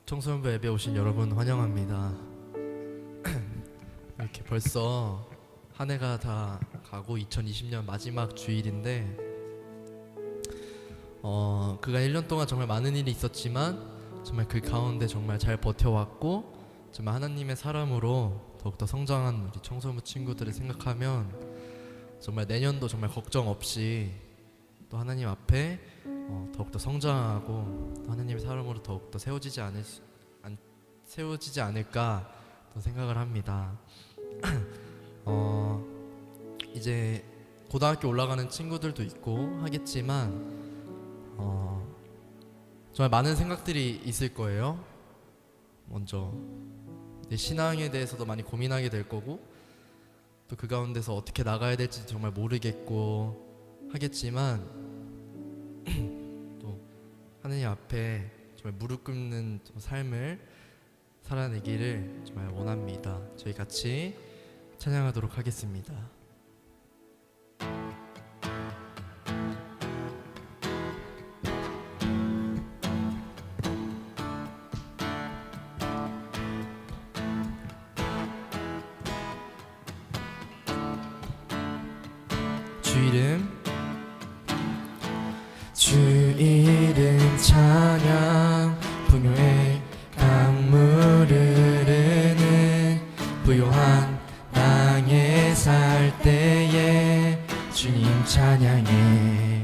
청소년부 예배 오신 여러분 환영합니다. 이렇게 벌써 한 해가 다 가고 2020년 마지막 주일인데 그간 1년 동안 정말 많은 일이 있었지만 정말 그 가운데 정말 잘 버텨왔고 정말 하나님의 사람으로 더욱더 성장한 우리 청소년부 친구들을 생각하면 정말 내년도 정말 걱정 없이 또 하나님 앞에 더욱더 성장하고 또 하나님의 사람으로 더욱더 세워지지 않을까 또 생각을 합니다. 이제 고등학교 올라가는 친구들도 있고 하겠지만 정말 많은 생각들이 있을 거예요. 먼저 내 신앙에 대해서도 많이 고민하게 될 거고 또 그 가운데서 어떻게 나가야 될지 정말 모르겠고 하겠지만 또 하나님 앞에 정말 무릎 꿇는 삶을 살아내기를 정말 원합니다. 저희 같이 찬양하도록 하겠습니다. 주 이름 찬양 풍요의 강물을 흐르는 부요한 땅에 살 때에 주님 찬양해.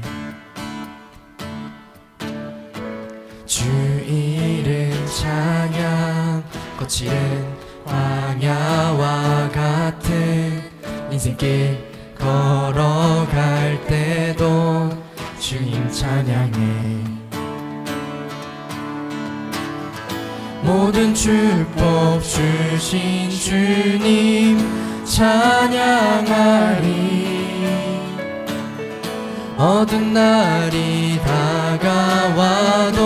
주 이름 찬양 거칠은 광야와 같은 인생길 걸어갈 때도 주님 찬양해. 모든 축복 주신 주님 찬양하리. 어두운 날이 다가와도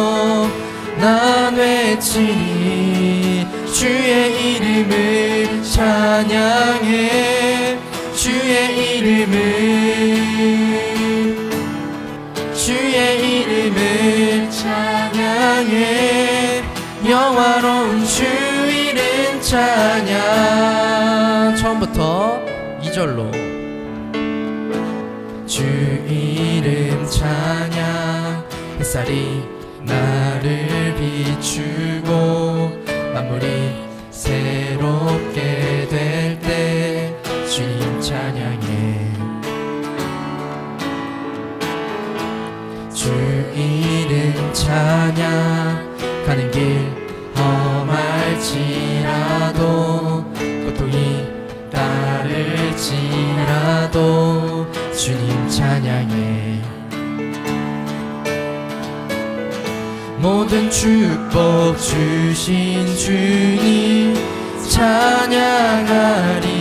난 외치리. 주의 이름을 찬양해. 주의 이름을 찬양해. 영화로운 주 이름 찬양. 처음부터 2절로 주 이름 찬양. 햇살이 나를 비추고 만물이 새롭게 될 때 주님 찬양해. 주 이름 찬양. 가는 길 험할지라도 고통이 따를지라도 주님 찬양해. 모든 축복 주신 주님 찬양하리.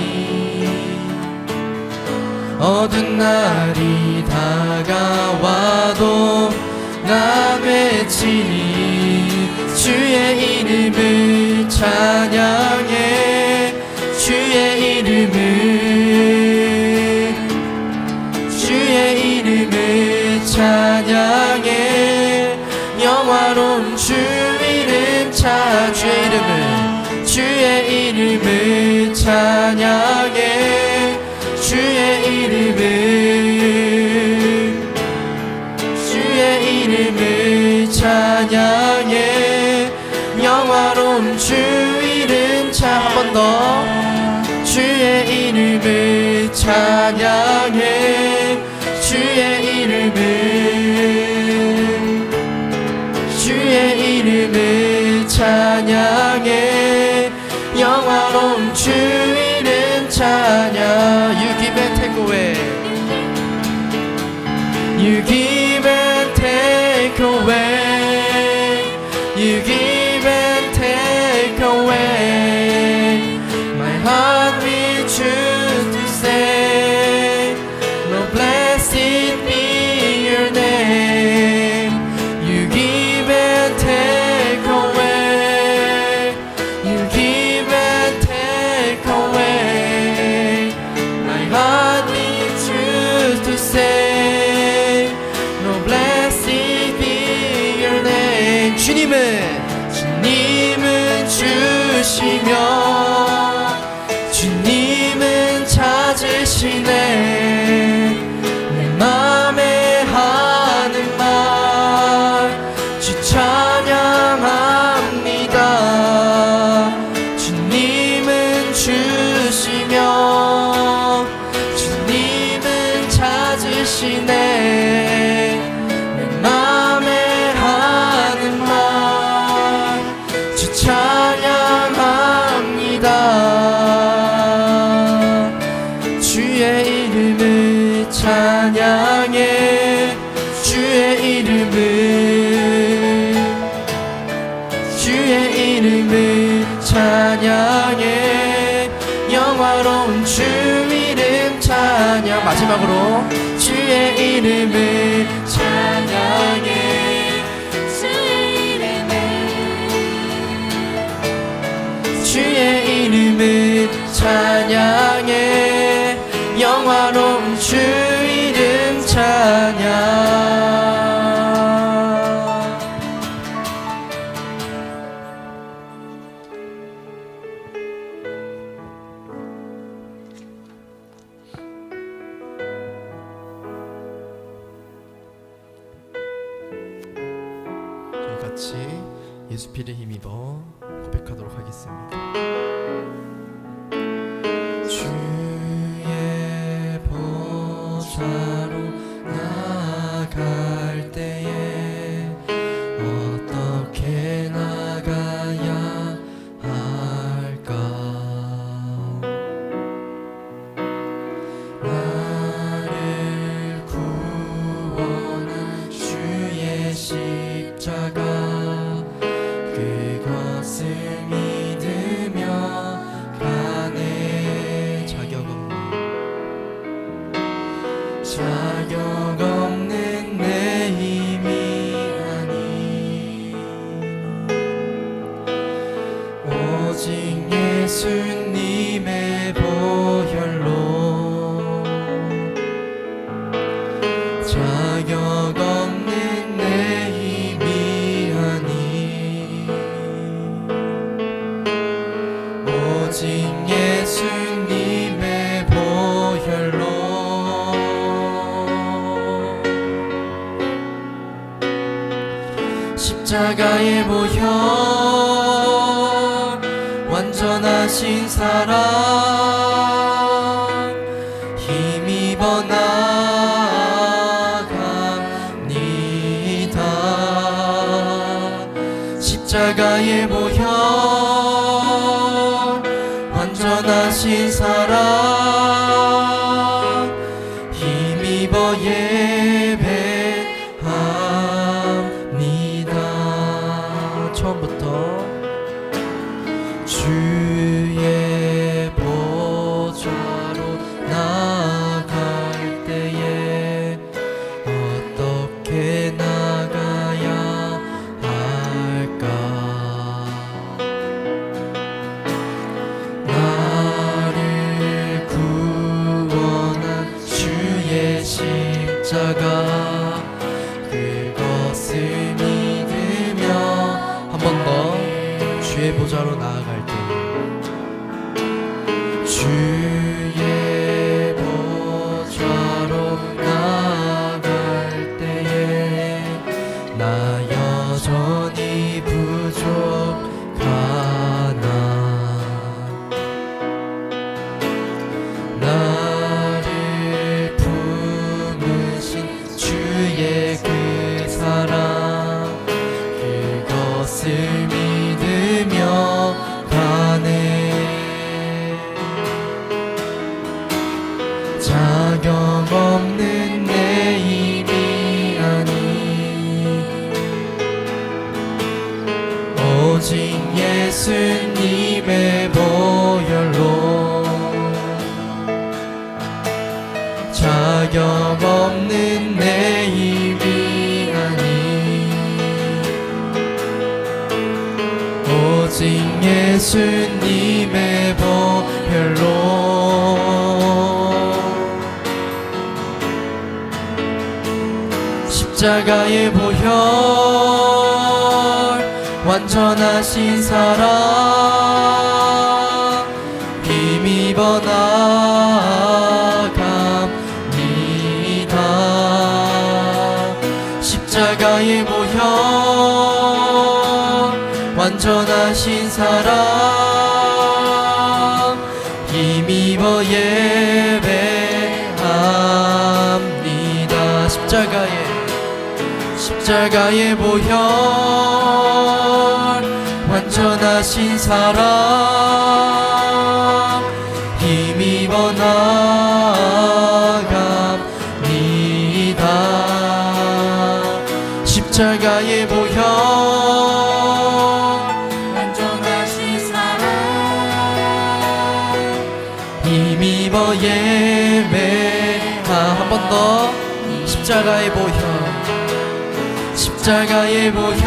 어두운 날이 다가와도 나 외치리. 주의 이름을 찬양해. 주의 이름을 찬양해. 영화로운 주 이름 주의 이름을 찬양해. 주의 이름을 찬양해. 영화로운 주 이름 한 번 더. 주의 이름을 찬양해. 주의 이름을 찬양해. 영화로운 주 이름 찬양. You give and take away. You give and take away. You give and take away. My heart will choose to say, Lord, blessed be your name. You give and take away. You give and take away. My heart will choose to say, Lord, blessed be your name. 주님은 주님은 주시며 주님은 찾으시네. 내 맘에 하는 말 주 찬양합니다. 주님은 주시며 주님은 찾으시네. 내 맘에 하는 말 주 찬양합니다. 주의 이름을 찬양해. 주의 이름을 찬양해. 영화로운 주 이름 찬양. 마지막으로 주의 이름을 찬양해. 주의 이름을 찬양해. 영화로운 주 이름 찬양. 저희 같이 예수 피를 힘입어 고백하도록 하겠습니다. 주의 보좌로 나아갈 때에 어떻게 나가야 할까? 나를 구원한 주의 십자가 그것을 믿으며 가네. 자격 없는 내 힘이 아니 오직 예수님의 보혈로. 자격 없는 내 힘이 아니 오직 예수님의 보혈로. 십자가의 보혈 완전하신 사랑 힘입어 나갑니다. 십자가의 보혈 완전하신 사랑 힘입어 예배합니다. 처음부터 주의 보좌로 나아갈 때에 어떻게 나가야 할까? 나를 구원한 주의 십자가 그것을 믿으며. 한 번 더 주의 보좌로 나아갈 때 주의 보좌로 나아갈 때에 나 여전히 부족하나. 나를 품으신 주의 그 사랑 그것을 믿으며 가네. 자격 없는 내 힘이 아니 오직 예수님의 보혈로. 자격 없는 내 힘이 아니 오직 예수님의 보혈로. 십자가의 보혈 완전하신 사랑 힘입어 나갑니다. 십자가의 보혈 완전하신 사랑 힘입어 예배합니다. 십자가의 보혈 완전하신 사랑 힘입어 나갑니다. 십자가의 보혈 완전하신 사랑 힘입어 예배하. 한 번 더. 십자가의 보혈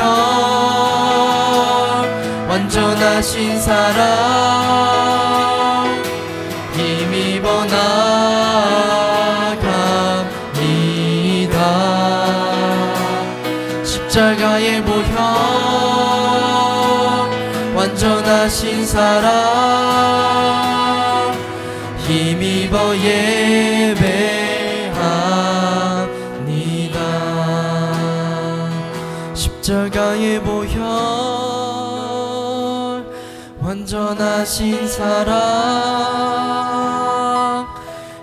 완전하신 사랑 힘입어 나갑니다. 십자가의 보혈 완전하신 사랑 힘입어 예배합니다. 십자가의 보혈 완전하신 사랑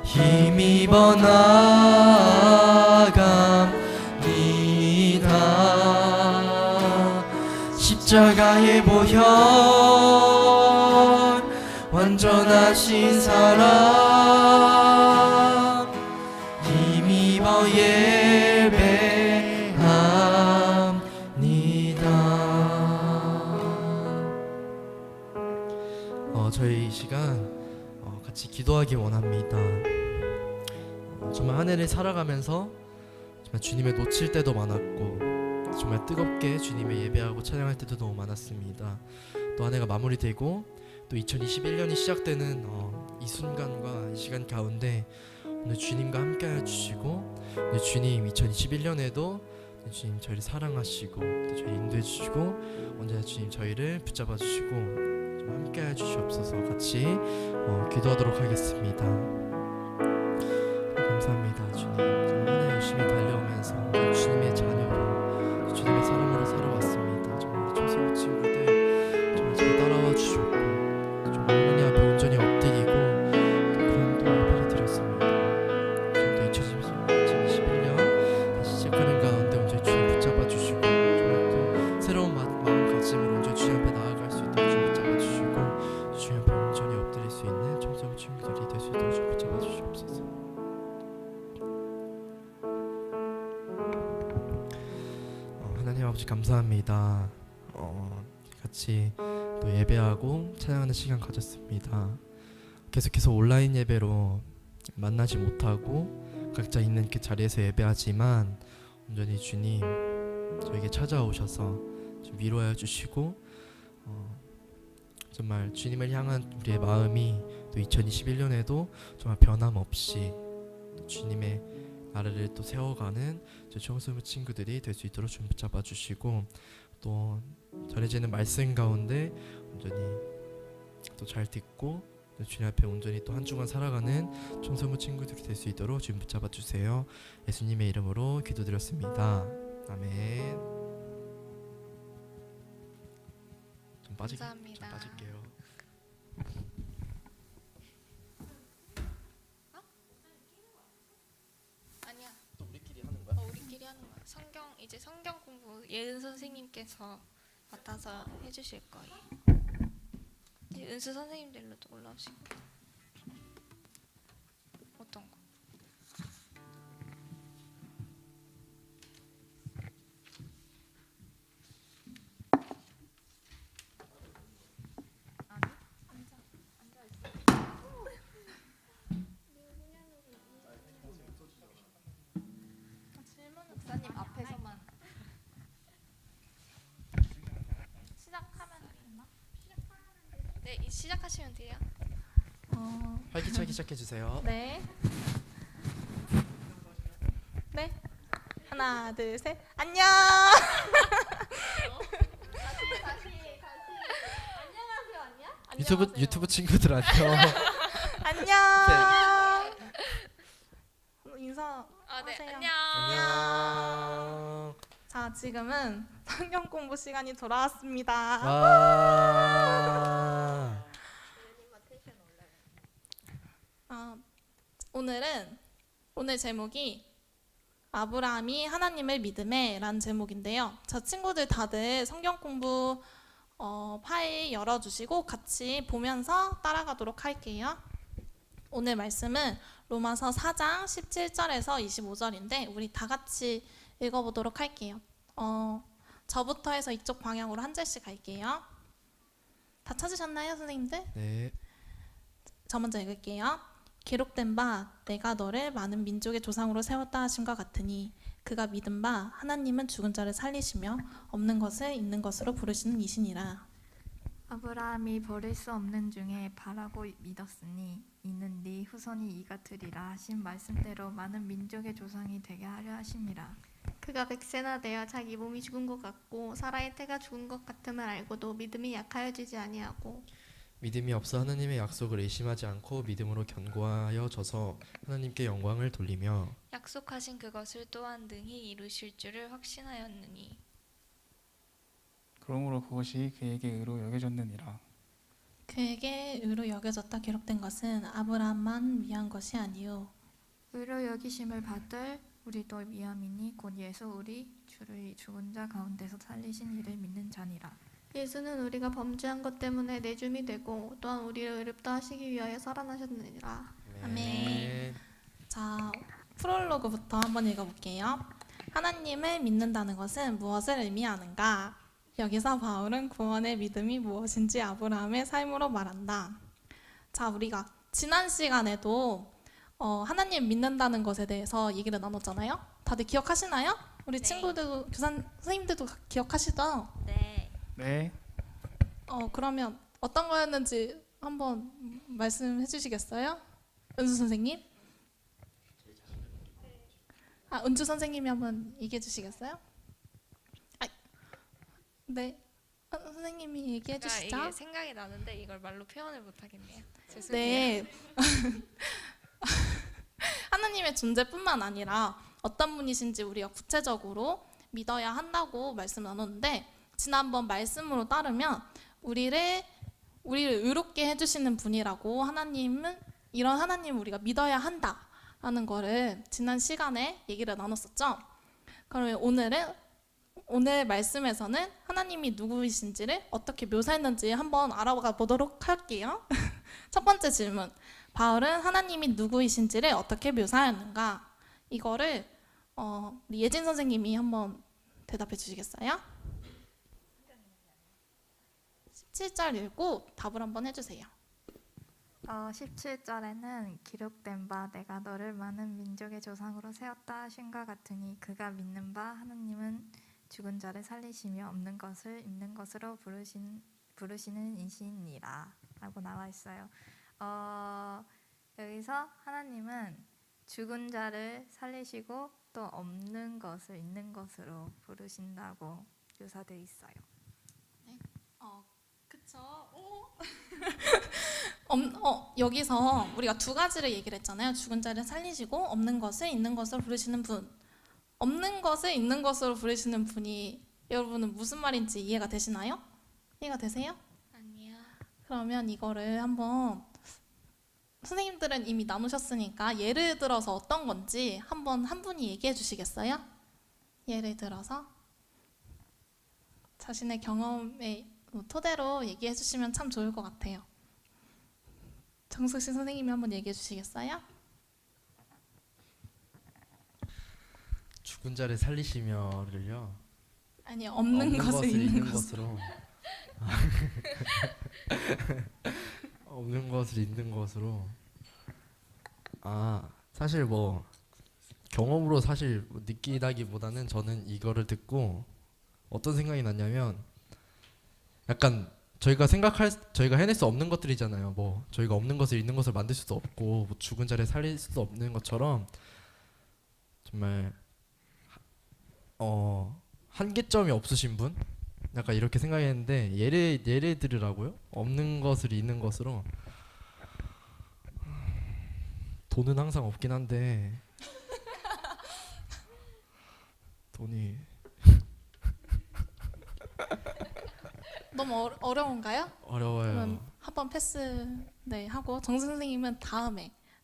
힘입어 나갑니다. 십자가의 보혈 완전하신 사랑 힘입어 저희 이 시간 같이 기도하기 원합니다. 정말 한 해를 살아가면서 정말 주님을 놓칠 때도 많았고 정말 뜨겁게 주님을 예배하고 찬양할 때도 너무 많았습니다. 또 한 해가 마무리되고 또 2021년이 시작되는 이 순간과 이 시간 가운데 오늘 주님과 함께하여 주시고 오늘 주님 2021년에도 주님 저희를 사랑하시고 또 저희 인도해 주시고 언제나 주님 저희를 붙잡아 주시고 함께해 주시옵소서. 같이 기도하도록 하겠습니다. 감사합니다 주님. 정말 한 해 열심히 달려오면서 주님의 자녀로 주님의 사람으로 살아왔습니다. 정말 우리 초세호 친구들 정말 잘 따라와 주셨고 정말 하나님 앞에 온전히 엎드리고 그런 또 예배를 드렸습니다. 또 2021년 다시 시작하는 가운데 온전히 주님 붙잡아 주시고 정말 또 새로운 마음가짐으로 온전히 주님 앞에 나아갈 수 있도록 주님 붙잡아 주시고 주님 앞에 온전히 엎드릴 수 있는 청소부 친구들이 될 수 있도록 주님 붙잡아 주시옵소서. 하나님 아버지 감사합니다. 같이 또 예배하고 찬양하는 시간 가졌습니다. 계속해서 온라인 예배로 만나지 못하고 각자 있는 그 자리에서 예배하지만 온전히 주님 저에게 찾아오셔서 좀 위로하여 주시고 정말 주님을 향한 우리의 마음이 또 2021년에도 정말 변함없이 주님의 나라를 또 세워가는 저 청소부 친구들이 될 수 있도록 좀 붙잡아 주시고 또 전해지는 말씀 가운데 온전히 또 잘 듣고 또 주님 앞에 온전히 또 한 주간 살아가는 청소부 친구들이 될 수 있도록 좀 붙잡아 주세요. 예수님의 이름으로 기도드렸습니다. 아멘. 좀 감사합니다. 빠질게요. 아니야. 또 우리끼리 하는 거야? 우리끼리 하는 거야. 이제 성경 공부 예은 선생님께서 맡아서 해주실 거예요. 이제 은수 선생님들로도 올라오시고. 어떤 거? 목사님 앞에서만 시작하면 되나? 네, 시작하시면 돼요. 활기차게 시작해 주세요. 네. 네. 하나, 둘, 셋. 안녕. 다시. 유튜브 친구들 안녕. 안녕. 인사. 네. 하세요. 안녕. 안녕. 자, 지금은 성경 공부 시간이 돌아왔습니다. 와. 오늘 제목이 아브라함이 하나님을 믿음에라는 제목인데요. 저 친구들 다들 성경 공부 파일 열어주시고 같이 보면서 따라가도록 할게요. 오늘 말씀은 로마서 4장 17절에서 25절인데 우리 다 같이 읽어보도록 할게요. 저부터 해서 이쪽 방향으로 한 절씩 갈게요. 다 찾으셨나요, 선생님들? 네. 저 먼저 읽을게요. 기록된 바 내가 너를 많은 민족의 조상으로 세웠다 하심과 같으니 그가 믿은 바 하나님은 죽은 자를 살리시며 없는 것을 있는 것으로 부르시는 이시니라. 아브라함이 버릴 수 없는 중에 바라고 믿었으니 이는 네 후손이 이가 되리라 하신 말씀대로 많은 민족의 조상이 되게 하려 하심이라. 그가 백세나 되어 자기 몸이 죽은 것 같고 사라의 태가 죽은 것 같음을 알고도 믿음이 약하여지지 아니하고 믿음이 없어 하나님의 약속을 의심하지 않고 믿음으로 견고하여 져서 하나님께 영광을 돌리며 약속하신 그것을 또한 능히 이루실 줄을 확신하였느니 그러므로 그것이 그에게 의로 여겨졌느니라. 그에게 의로 여겨졌다 기록된 것은 아브라함만 위한 것이 아니요 의로 여기심을 받을 우리도 위함이니 곧 예수 우리 주를 죽은 자 가운데서 살리신 이를 믿는 자니라. 예수는 우리가 범죄한 것 때문에 내줌이 되고 또한 우리를 의롭다 하시기 위하여 살아나셨느니라. 아멘. 자, 프롤로그부터 한번 읽어볼게요. 하나님을 믿는다는 것은 무엇을 의미하는가? 여기서 바울은 구원의 믿음이 무엇인지 아브라함의 삶으로 말한다. 자, 우리가 지난 시간에도 하나님 믿는다는 것에 대해서 얘기를 나눴잖아요. 다들 기억하시나요? 우리 네. 친구들도 선생님들도 기억하시죠? 네. 네. 그러면 어떤 거였는지 한번 말씀해 주시겠어요? 은수 선생님? 은주 선생님이 한번 얘기해 주시겠어요? 네. 선생님이 얘기해 제가 주시죠. 이게 생각이 나는데 이걸 말로 표현을 못 하겠네요. 죄송해요. 네. 하나님의 존재뿐만 아니라 어떤 분이신지 우리가 구체적으로 믿어야 한다고 말씀 나눴는데 지난번 말씀으로 따르면 우리를 의롭게 해주시는 분이라고 하나님은 이런 하나님을 우리가 믿어야 한다라는 거를 지난 시간에 얘기를 나눴었죠. 그러면 오늘 말씀에서는 하나님이 누구이신지를 어떻게 묘사했는지 한번 알아가 보도록 할게요. 첫 번째 질문. 바울은 하나님이 누구이신지를 어떻게 묘사하였는가? 이거를 우리 예진 선생님이 한번 대답해 주시겠어요? 17절 읽고 답을 한번 해주세요. 17절에는 기록된 바 내가 너를 많은 민족의 조상으로 세웠다 하신과 같으니 그가 믿는 바 하나님은 죽은 자를 살리시며 없는 것을 있는 것으로 부르시는 이시니라 라고 나와 있어요. 여기서 하나님은 죽은 자를 살리시고 또 없는 것을 있는 것으로 부르신다고 묘사되어 있어요. 그쵸. 여기서 우리가 두 가지를 얘기를 했잖아요. 죽은 자를 살리시고 없는 것을 있는 것으로 부르시는 분. 없는 것을 있는 것으로 부르시는 분이 여러분은 무슨 말인지 이해가 되시나요? 이해가 되세요? 아니요. 그러면 이거를 한번 선생님들은 이미 나누셨으니까 예를 들어서 어떤 건지 한번 한 분이 얘기해 주시겠어요? 예를 들어서 자신의 경험의 토대로 얘기해 주시면 참 좋을 것 같아요. 정숙 씨 선생님이 한번 얘기해 주시겠어요? 죽은 자를 살리시며를요. 아니, 없는 것을 있는 것으로. 없는 것을 있는 것으로. 사실 뭐 경험으로 사실 느끼다기보다는 저는 이거를 듣고 어떤 생각이 났냐면 약간 저희가 해낼 수 없는 것들이잖아요. 뭐 저희가 없는 것을 있는 것을 만들 수도 없고 뭐 죽은 자를 살릴 수도 없는 것처럼 정말 한계점이 없으신 분, 약간 이렇게 생각했는데 예를 들으라고요? 없는 것을 있는 것으로. 돈은 항상 없긴 한데 돈이 너무 어려운가요? 어려워요. 그러면 한번 패스 네 하고 정수 선생님은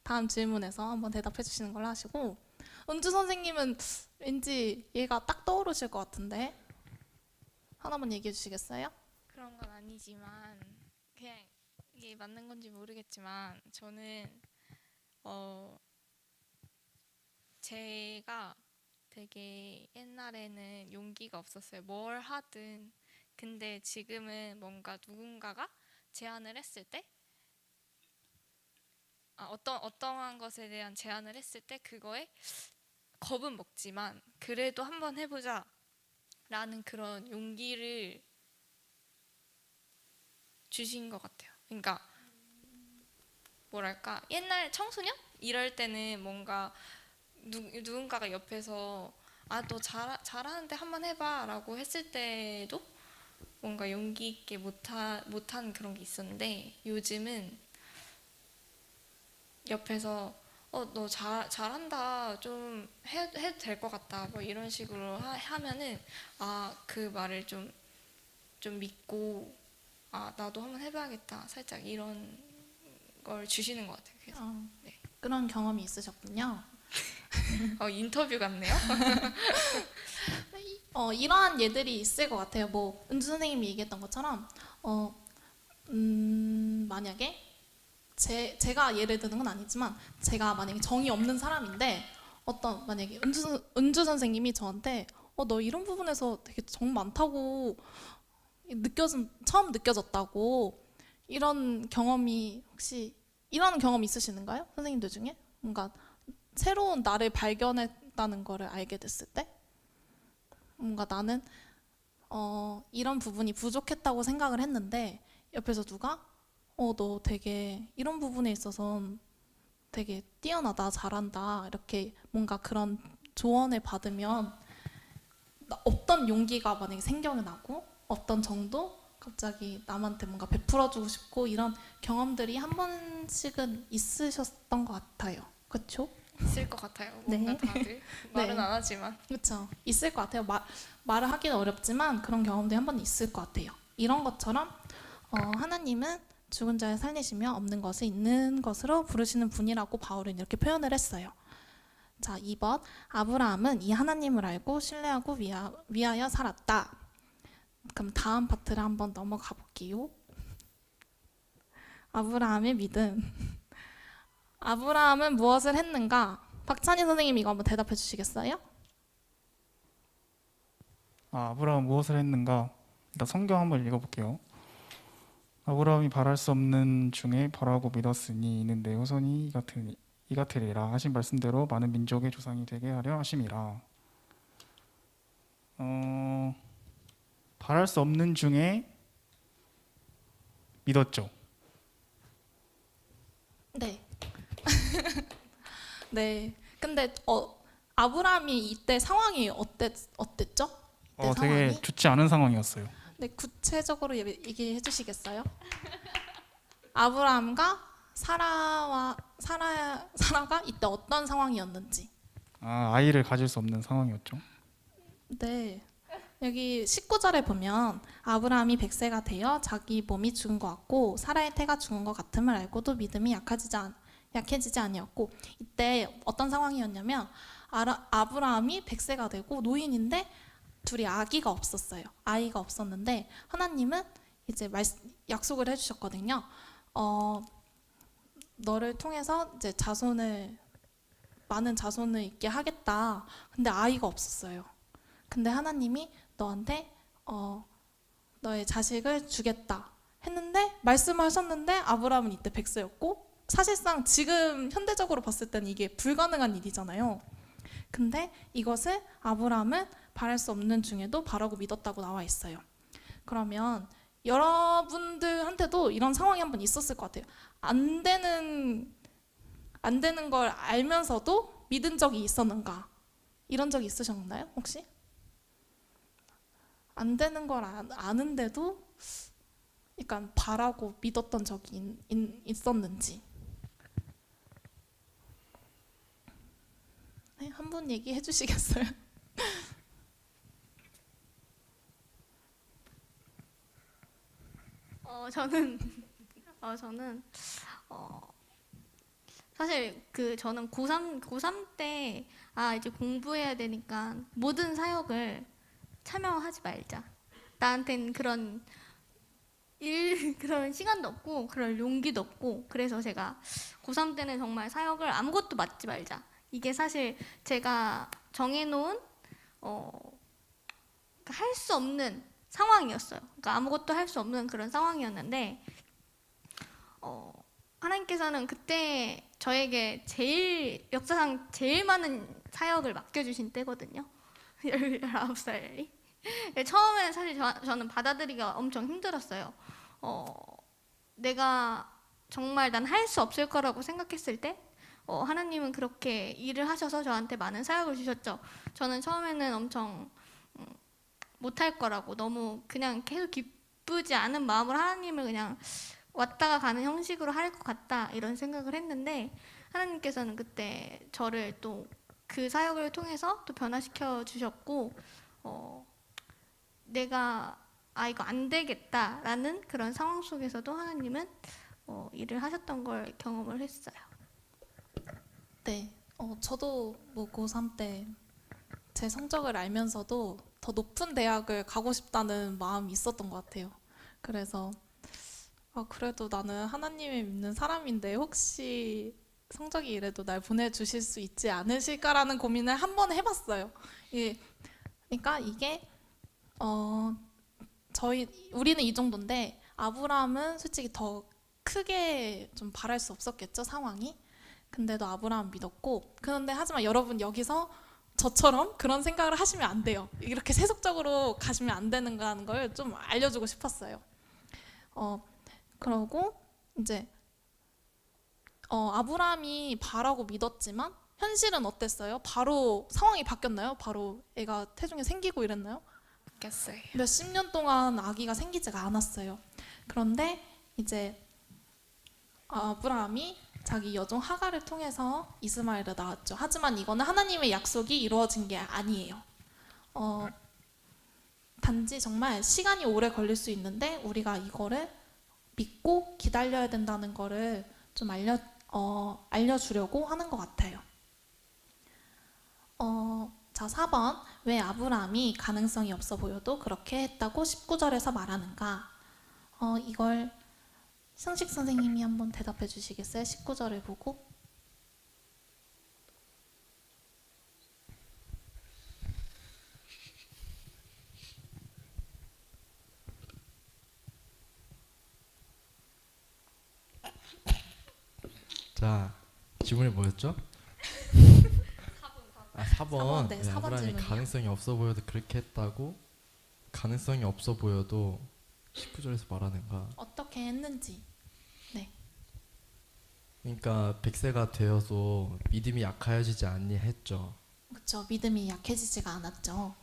다음 질문에서 한번 대답해 주시는 걸로 하시고, 은주 선생님은 왠지 얘가 딱 떠오르실 것 같은데 하나만 얘기해 주시겠어요? 그런 건 아니지만 그냥 이게 맞는 건지 모르겠지만 저는 제가 되게 옛날에는 용기가 없었어요. 뭘 하든. 근데 지금은 뭔가 누군가가 제안을 했을 때 어떠한 것에 대한 제안을 했을 때 그거에 겁은 먹지만 그래도 한번 해보자 라는 그런 용기를 주신 것 같아요. 그러니까 뭐랄까 옛날 청소년? 이럴 때는 뭔가 누군가가 옆에서 너 잘하는데 한번 해봐 라고 했을 때도 뭔가 용기 있게 못한 그런 게 있었는데 요즘은 옆에서 너 잘한다 좀 해도 될 것 같다 뭐 이런 식으로 하면은 그 말을 좀 믿고 나도 한번 해봐야겠다 살짝 이런 걸 주시는 것 같아요. 그래서 네. 그런 경험이 있으셨군요. 인터뷰 같네요. 이러한 예들이 있을 것 같아요. 뭐 은주 선생님이 얘기했던 것처럼 만약에 제가 예를 드는 건 아니지만 제가 만약에 정이 없는 사람인데 만약에 은주 선생님이 저한테 너 이런 부분에서 되게 정 많다고 처음 느껴졌다고 이런 경험이 혹시 이런 경험 있으시는가요? 선생님들 중에 뭔가 새로운 나를 발견했다는 거를 알게 됐을 때 뭔가 나는 이런 부분이 부족했다고 생각을 했는데 옆에서 누가 너 되게 이런 부분에 있어선 되게 뛰어나다 잘한다 이렇게 뭔가 그런 조언을 받으면 없던 용기가 만약에 생겨나고 없던 정도 갑자기 남한테 뭔가 베풀어주고 싶고 이런 경험들이 한 번씩은 있으셨던 것 같아요. 그렇죠? 있을 것 같아요. 뭔가 네. 다들 말은 안 하지만 그렇죠. 있을 것 같아요. 말을 하기는 어렵지만 그런 경험들이 한 번 있을 것 같아요. 이런 것처럼 하나님은 죽은 자를 살리시며 없는 것을 있는 것으로 부르시는 분이라고 바울은 이렇게 표현을 했어요. 자, 2번. 아브라함은 이 하나님을 알고 신뢰하고 위하여 살았다. 그럼 다음 파트를 한번 넘어가 볼게요. 아브라함의 믿음. 아브라함은 무엇을 했는가? 박찬희 선생님 이거 한번 대답해 주시겠어요? 아브라함 무엇을 했는가? 일단 성경 한번 읽어볼게요. 아브라함이 바랄 수 없는 중에 바라고 믿었으니 이는 내 후손이 이같으리라 하신 말씀대로 많은 민족의 조상이 되게 하려 하심이라. 바랄 수 없는 중에 믿었죠. 네. 네. 근데 아브라함이 이때 상황이 어땠죠? 이때 되게 상황이? 좋지 않은 상황이었어요. 네, 구체적으로 얘기해 주시겠어요? 아브라함과 사라가 이때 어떤 상황이었는지. 아이를 가질 수 없는 상황이었죠. 네. 여기 19절에 보면 아브라함이 100세가 되어 자기 몸이 죽은 것 같고 사라의 태가 죽은 것 같음을 알고도 믿음이 약해지지 아니었고, 이때 어떤 상황이었냐면 아브라함이 100세가 되고 노인인데 둘이 아기가 없었어요. 아이가 없었는데 하나님은 이제 약속을 해주셨거든요. 너를 통해서 이제 많은 자손을 있게 하겠다. 근데 아이가 없었어요. 근데 하나님이 너한테 너의 자식을 주겠다 했는데 말씀하셨는데 아브라함은 이때 100세였고 사실상 지금 현대적으로 봤을 때는 이게 불가능한 일이잖아요. 근데 이것을 아브라함은 바랄 수 없는 중에도 바라고 믿었다고 나와 있어요. 그러면 여러분들한테도 이런 상황이 한번 있었을 것 같아요. 안 되는 걸 알면서도 믿은 적이 있었는가? 이런 적이 있으셨나요, 혹시? 안 되는 걸 아는데도 약간 바라고 믿었던 적이 있었는지. 네, 한 분 얘기해 주시겠어요? 저는 사실 저는 고3 때 이제 공부해야 되니까 모든 사역을 참여하지 말자. 나한텐 그런 그런 시간도 없고 그럴 용기도 없고, 그래서 제가 고3 때는 정말 사역을 아무것도 맡지 말자. 이게 사실 제가 정해놓은 할 수 없는 상황이었어요. 그러니까 아무것도 할 수 없는 그런 상황이었는데 하나님께서는 그때 저에게 역사상 제일 많은 사역을 맡겨주신 때거든요. 19살이. 처음에는 사실 저는 받아들이기가 엄청 힘들었어요. 내가 정말 난 할 수 없을 거라고 생각했을 때 하나님은 그렇게 일을 하셔서 저한테 많은 사역을 주셨죠. 저는 처음에는 엄청 못할 거라고, 너무 그냥 계속 기쁘지 않은 마음으로 하나님을 그냥 왔다가 가는 형식으로 할 것 같다, 이런 생각을 했는데, 하나님께서는 그때 저를 또 그 사역을 통해서 또 변화시켜 주셨고, 내가 이거 안 되겠다라는 그런 상황 속에서도 하나님은 일을 하셨던 걸 경험을 했어요. 네, 저도 뭐 고3 때 제 성적을 알면서도 더 높은 대학을 가고 싶다는 마음이 있었던 것 같아요. 그래서 그래도 나는 하나님을 믿는 사람인데 혹시 성적이 이래도 날 보내주실 수 있지 않으실까라는 고민을 한 번 해봤어요. 그러니까 이게 우리는 이 정도인데 아브라함은 솔직히 더 크게 좀 바랄 수 없었겠죠, 상황이. 근데도 아브라함 믿었고, 그런데 하지만 여러분 여기서 저처럼 그런 생각을 하시면 안 돼요. 이렇게 세속적으로 가시면 안 되는 거라는 걸 좀 알려주고 싶었어요. 그러고 이제 아브라함이 바라고 믿었지만 현실은 어땠어요? 바로 상황이 바뀌었나요? 바로 애가 태중에 생기고 이랬나요? 바뀌었어요. 몇십 년 동안 아기가 생기지가 않았어요. 그런데 이제 아브라함이 자기 여종 하갈을 통해서 이스마엘을 낳았죠. 하지만 이거는 하나님의 약속이 이루어진 게 아니에요. 단지 정말 시간이 오래 걸릴 수 있는데 우리가 이거를 믿고 기다려야 된다는 거를 좀 알려주려고 하는 것 같아요. 자, 4번. 왜 아브라함이 가능성이 없어 보여도 그렇게 했다고 19절에서 말하는가? 이걸 승식 선생님이 한번 대답해 주시겠어요? 19절을 보고. 자, 질문이 뭐였죠? 4번. 네, 네, 4번 아브라함이 질문이요. 가능성이 없어 보여도 그렇게 했다고. 가능성이 없어 보여도 19절에서 말하는가? 어떻게 했는지. 그러니까 100세가 되어서 믿음이 약하여지지 않니 했죠. 그렇죠. 믿음이 약해지지가 않았죠.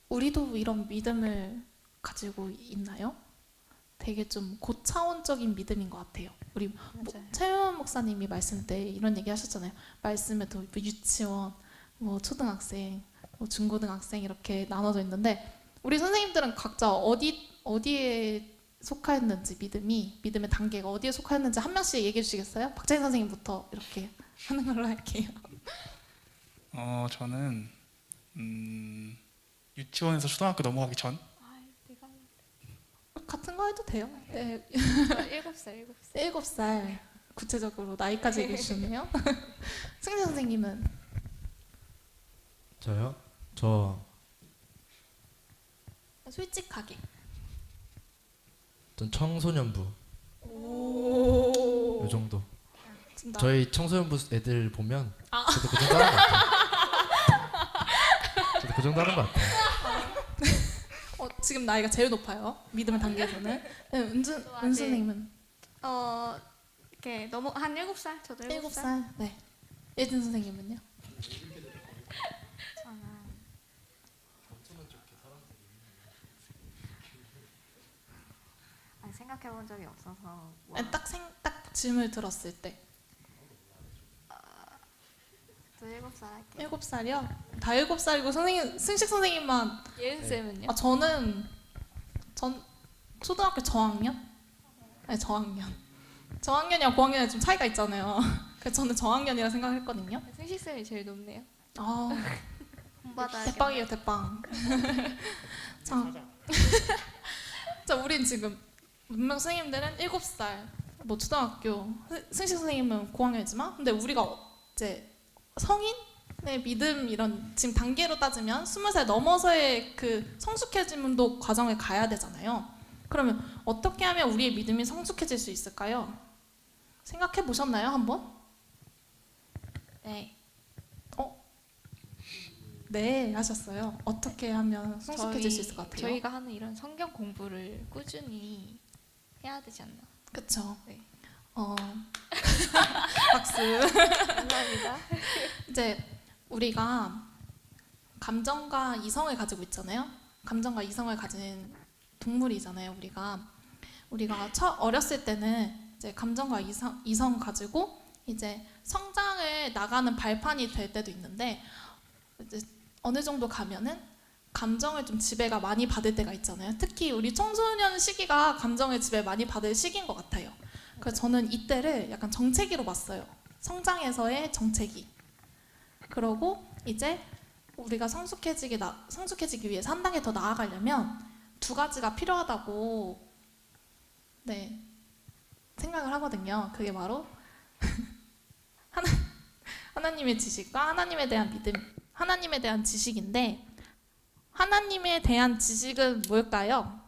우리도 이런 믿음을 가지고 있나요? 되게 좀 고차원적인 믿음인 것 같아요. 우리 최윤 목사님이 말씀 때 이런 얘기 하셨잖아요. 말씀에도 뭐 유치원, 뭐 초등학생, 뭐 중고등학생 이렇게 나눠져 있는데 우리 선생님들은 각자 어디에 속하였는지, 믿음의 단계가 어디에 속하였는지 한 명씩 얘기해 주시겠어요? 박재인 선생님부터 이렇게 하는 걸로 할게요. 저는 유치원에서 초등학교 넘어가기 전. 같은 거 해도 돼요. 네. 7살. 7살. 구체적으로 나이까지 얘기해 주셨네요. 승재 선생님은? 저요? 저 솔직하게. 전 청소년부 오. 이 정도. 진짜. 저희 청소년부 애들 보면 저도 그 정도 하는 것 같아요. 저도 그 정도 하는 것 같아요. 지금 나이가 제일 높아요. 믿음의 단계에서는. 네, 은수 선생님은? 이렇게 한 7살? 저도 7살? 7살. 네. 예진 선생님은요? 저는 생각해 본 적이 없어서 아니, 딱 질문을 들었을 때 저 7살 할게요. 7살이요? 다 7살이고 선생님 승식 선생님만 예은 쌤은요? 아 전 초등학교 저학년? 아니 저학년이랑 고학년이 좀 차이가 있잖아요. 그래서 저는 저학년이라 생각했거든요. 승식 쌤이 제일 높네요. 아 본받아야겠네. 대빵이에요 대빵. 자, 자 우린 지금 분명 선생님들은 7살 뭐 초등학교 승식 선생님은 고학년이지만 근데 우리가 이제 성인의 믿음 이런 지금 단계로 따지면 20살 넘어서의 그 성숙해짐도 과정을 가야 되잖아요. 그러면 어떻게 하면 우리의 믿음이 성숙해질 수 있을까요? 생각해 보셨나요 한번? 네. 네 하셨어요. 어떻게 하면 성숙해질 수 있을 것 같아요? 저희가 하는 이런 성경 공부를 꾸준히 해야 되지 않나? 그쵸. 네. 박수. 감사합니다. 이제 우리가 감정과 이성을 가지고 있잖아요. 감정과 이성을 가진 동물이잖아요. 우리가 어렸을 때는 이제 감정과 이성 가지고 이제 성장을 나가는 발판이 될 때도 있는데 이제 어느 정도 가면은 감정을 좀 지배가 많이 받을 때가 있잖아요. 특히 우리 청소년 시기가 감정을 지배 많이 받을 시기인 것 같아요. 그래서 저는 이때를 약간 정체기로 봤어요. 성장에서의 정체기. 그러고 이제 우리가 성숙해지기 위해서 한 단계 더 나아가려면 두 가지가 필요하다고 생각을 하거든요. 그게 바로 하나님의 지식과 하나님에 대한 믿음, 하나님에 대한 지식인데 하나님에 대한 지식은 뭘까요?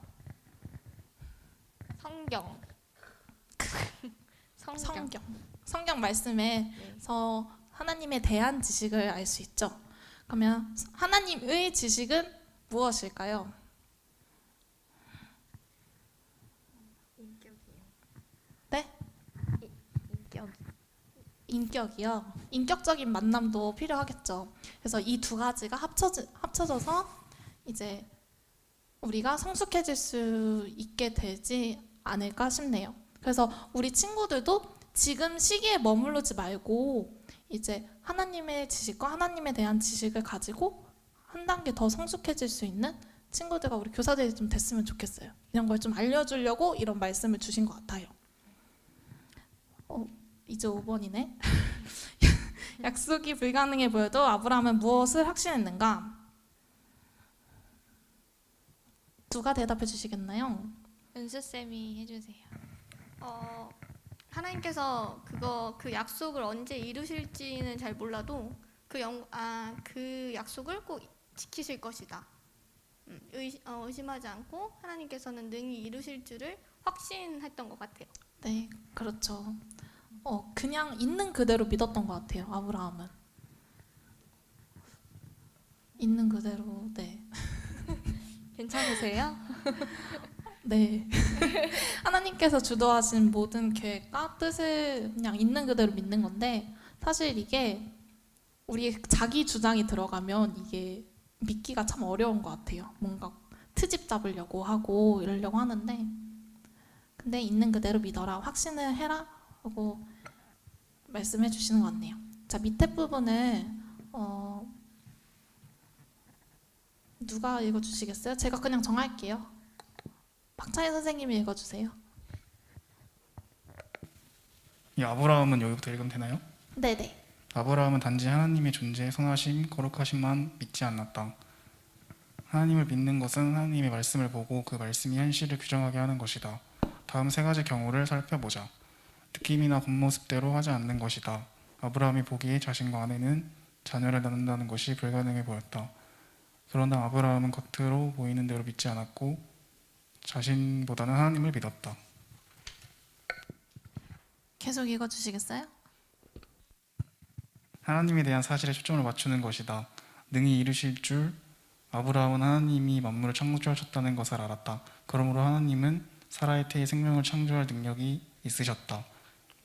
성경. 성경 말씀에서 하나님에 대한 지식을 알 수 있죠. 그러면 하나님의 지식은 무엇일까요? 인격이요. 네? 인격. 인격이요. 인격적인 만남도 필요하겠죠. 그래서 이 두 가지가 합쳐져서 이제 우리가 성숙해질 수 있게 되지 않을까 싶네요. 그래서 우리 친구들도 지금 시기에 머무르지 말고 이제 하나님의 지식과 하나님에 대한 지식을 가지고 한 단계 더 성숙해질 수 있는 친구들과 우리 교사들이 좀 됐으면 좋겠어요. 이런 걸 좀 알려주려고 이런 말씀을 주신 것 같아요. 이제 5번이네. 약속이 불가능해 보여도 아브라함은 무엇을 확신했는가? 누가 대답해 주시겠나요? 은수 쌤이 해주세요. 하나님께서 그 약속을 언제 이루실지는 잘 몰라도 그 약속을 꼭 지키실 것이다. 의심하지 않고 하나님께서는 능히 이루실 줄을 확신했던 것 같아요. 네, 그렇죠. 그냥 있는 그대로 믿었던 것 같아요. 아브라함은 있는 그대로. 네. 괜찮으세요? 네. 하나님께서 주도하신 모든 계획과 뜻을 그냥 있는 그대로 믿는 건데 사실 이게 우리 자기 주장이 들어가면 이게 믿기가 참 어려운 것 같아요. 뭔가 트집 잡으려고 하고 이러려고 하는데 근데 있는 그대로 믿어라, 확신을 해라 하고 말씀해 주시는 것 같네요. 자, 밑에 부분을 누가 읽어주시겠어요? 제가 그냥 정할게요. 박찬희 선생님이 읽어주세요. 이 아브라함은 여기부터 읽으면 되나요? 네네. 아브라함은 단지 하나님의 존재, 선하심, 거룩하심만 믿지 않았다. 하나님을 믿는 것은 하나님의 말씀을 보고 그 말씀이 현실을 규정하게 하는 것이다. 다음 세 가지 경우를 살펴보자. 느낌이나 겉모습대로 하지 않는 것이다. 아브라함이 보기에 자신과 아내는 자녀를 낳는다는 것이 불가능해 보였다. 그러나 아브라함은 겉으로 보이는 대로 믿지 않았고 자신보다는 하나님을 믿었다. 계속 읽어주시겠어요? 하나님에 대한 사실에 초점을 맞추는 것이다. 능히 이루실 줄 아브라함은 하나님이 만물을 창조하셨다는 것을 알았다. 그러므로 하나님은 사라의 태에 생명을 창조할 능력이 있으셨다.